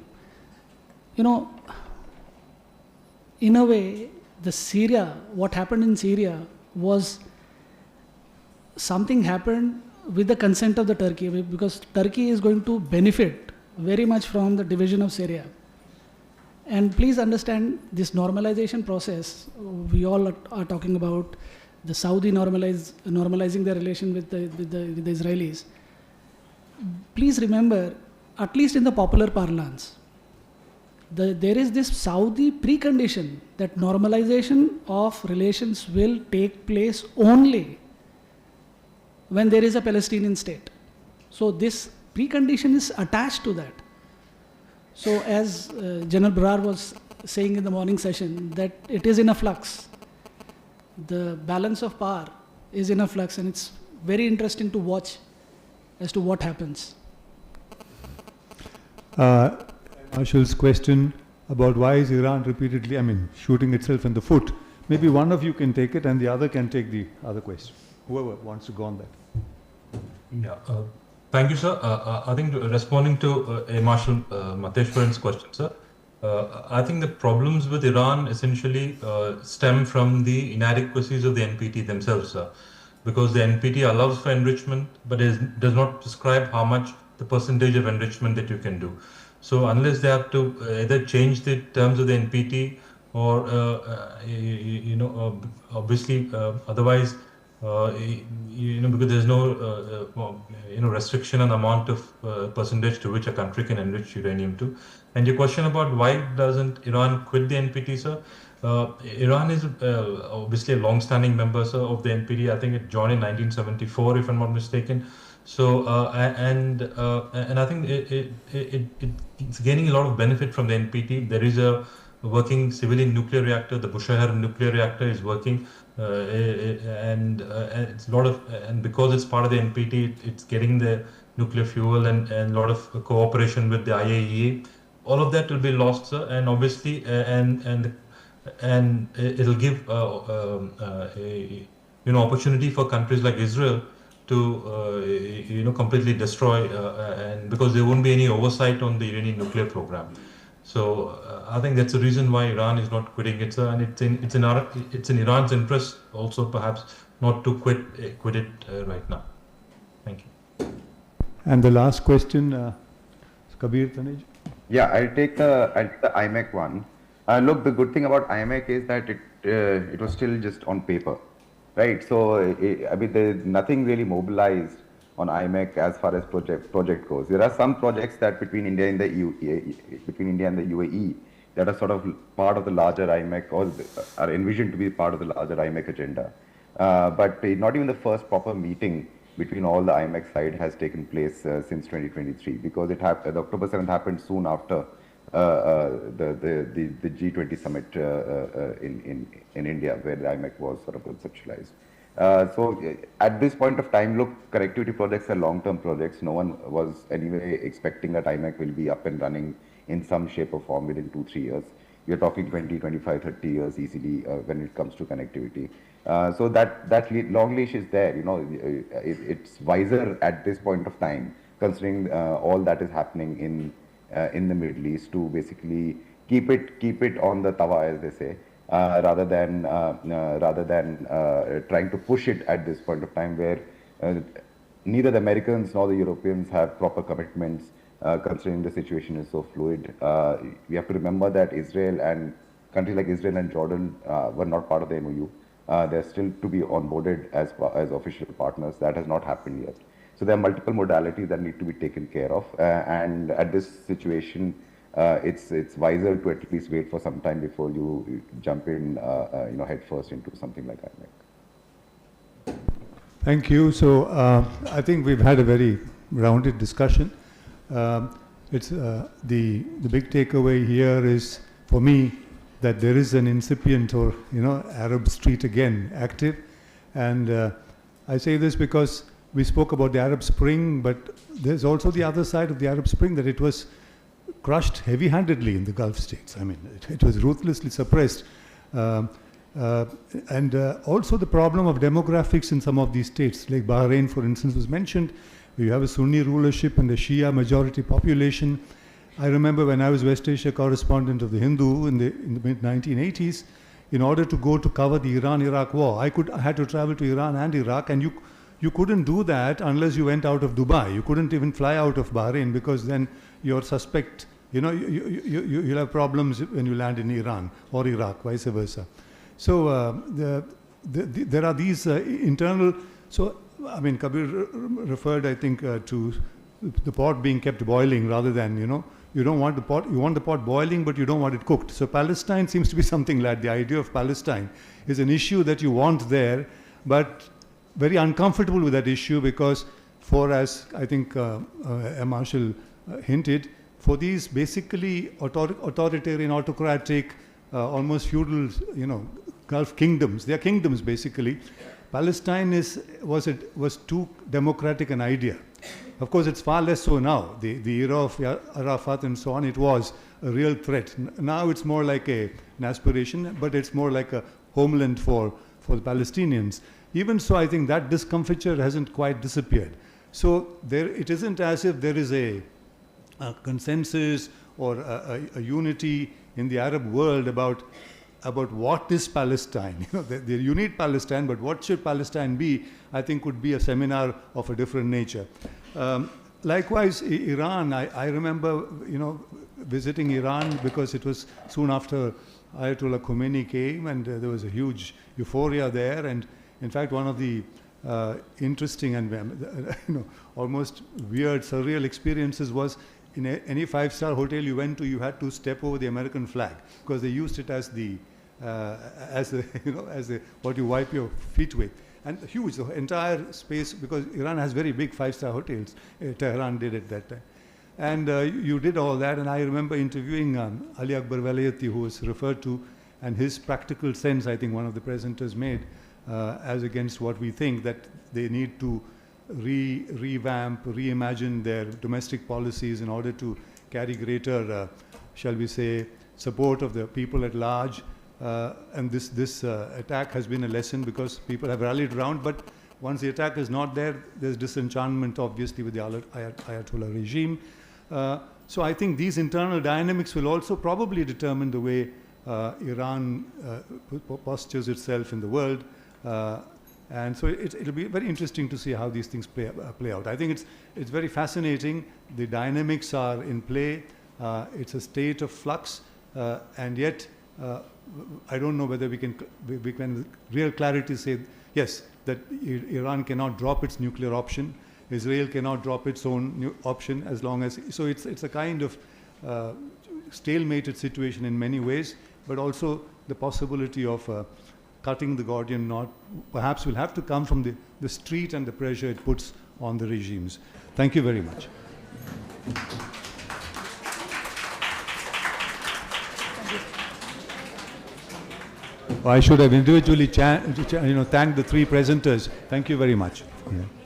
in a way, what happened in Syria was something happened with the consent of the Turkey, because Turkey is going to benefit very much from the division of Syria. And please understand this normalization process, we all are talking about the Saudi normalizing their relation with the Israelis. Please remember, at least in the popular parlance, there is this Saudi precondition that normalization of relations will take place only when there is a Palestinian state. So this precondition is attached to that. So as General Brar was saying in the morning session, that it is in a flux. The balance of power is in a flux, and it's very interesting to watch as to what happens. Marshall's question about why is Iran repeatedly, shooting itself in the foot. Maybe one of you can take it and the other can take the other question. Whoever wants to go on that. Yeah. Thank you, sir. I think responding to Marshal Mateshwaran's question, sir, I think the problems with Iran essentially stem from the inadequacies of the NPT themselves, sir. Because the NPT allows for enrichment, but does not prescribe how much the percentage of enrichment that you can do. So unless they have to either change the terms of the NPT or, obviously, otherwise, because there's no, restriction on the amount of percentage to which a country can enrich uranium to. And your question about why doesn't Iran quit the NPT, sir? Iran is obviously a long-standing member, sir, of the NPT. I think it joined in 1974, if I'm not mistaken. So and I think it's gaining a lot of benefit from the NPT. There is a working civilian nuclear reactor. The Bushehr nuclear reactor is working, and it's a lot of, and because it's part of the NPT, it's getting the nuclear fuel and a lot of cooperation with the IAEA. All of that will be lost, sir, and obviously, and it'll give opportunity for countries like Israel to completely destroy, and because there won't be any oversight on the Iranian nuclear program. So I think that's the reason why Iran is not quitting it, sir, and it's in Iran's interest also perhaps not to quit it right now. Thank you. And the last question, Kabir Tanej. Yeah, I'll take the IMEC one. Look, the good thing about IMEC is that it was still just on paper, right? So there's nothing really mobilized on IMEC as far as project goes. There are some projects that between India and the UAE that are sort of part of the larger IMEC or are envisioned to be part of the larger IMEC agenda. But not even the first proper meeting between all the IMEC side has taken place since 2023, because the October 7th happened soon after the G20 summit in India, where the IMEC was sort of conceptualized. So at this point of time, look, connectivity projects are long-term projects. No one was anyway expecting that IMEC will be up and running in some shape or form within 2-3 years. We're talking 20, 25, 30 years easily when it comes to connectivity. So that long leash is there. It's wiser at this point of time, considering all that is happening in the Middle East, to basically keep it on the tawa, as they say, rather than trying to push it at this point of time, where neither the Americans nor the Europeans have proper commitments, considering the situation is so fluid. We have to remember that Israel and countries like Israel and Jordan were not part of the MOU. They're still to be onboarded as official partners. That has not happened yet. So there are multiple modalities that need to be taken care of, and at this situation, it's wiser to at least wait for some time before you jump in, head first into something like IMEC. Thank you. So I think we've had a very rounded discussion. It's the big takeaway here is, for me, that there is an incipient or Arab street again active, and I say this because we spoke about the Arab Spring, but there's also the other side of the Arab Spring, that it was crushed heavy-handedly in the Gulf states. It was ruthlessly suppressed. And also the problem of demographics in some of these states, like Bahrain, for instance, was mentioned. You have a Sunni rulership and a Shia majority population. I remember when I was West Asia correspondent of the Hindu in the mid-1980s, in order to go to cover the Iran-Iraq war, I had to travel to Iran and Iraq, and you couldn't do that unless you went out of Dubai. You couldn't even fly out of Bahrain, because then you're suspect, you'll have problems when you land in Iran or Iraq, vice versa. So there are these internal, so Kabir referred, I think, to the pot being kept boiling rather than, you don't want the pot, you want the pot boiling, but you don't want it cooked. So Palestine seems to be something like the idea of Palestine is an issue that you want there, but very uncomfortable with that issue, because for, as I think Marshall hinted, for these basically authoritarian, autocratic, almost feudal, Gulf kingdoms. They are kingdoms basically. Palestine was too democratic an idea. Of course, it's far less so now. The era of Arafat and so on, it was a real threat. Now it's more like an aspiration, but it's more like a homeland for the Palestinians. Even so, I think that discomfiture hasn't quite disappeared. So it isn't as if there is a consensus or a unity in the Arab world about what is Palestine. You need Palestine, but what should Palestine be, I think would be a seminar of a different nature. Likewise, Iran, I remember, visiting Iran because it was soon after Ayatollah Khomeini came, and there was a huge euphoria there. And in fact, one of the interesting and almost weird, surreal experiences was in any five-star hotel you went to, you had to step over the American flag because they used it as what you wipe your feet with. And huge, the entire space, because Iran has very big five-star hotels. Tehran did at that time. And you did all that, and I remember interviewing Ali Akbar Velayati, who was referred to, and his practical sense, I think one of the presenters made, as against what we think, that they need to revamp, reimagine their domestic policies in order to carry greater, shall we say, support of the people at large. And this attack has been a lesson because people have rallied around, but once the attack is not there, there's disenchantment, obviously, with the Ayatollah regime. So I think these internal dynamics will also probably determine the way Iran postures itself in the world. And so it'll be very interesting to see how these things play out. I think it's very fascinating. The dynamics are in play. It's a state of flux, and yet I don't know whether we can with real clarity say, yes, that Iran cannot drop its nuclear option. Israel cannot drop its own option as long as... So it's a kind of stalemated situation in many ways, but also the possibility of cutting the Gordian knot perhaps will have to come from the street and the pressure it puts on the regimes. Thank you very much. I should have individually thanked the three presenters. Thank you very much. Yeah.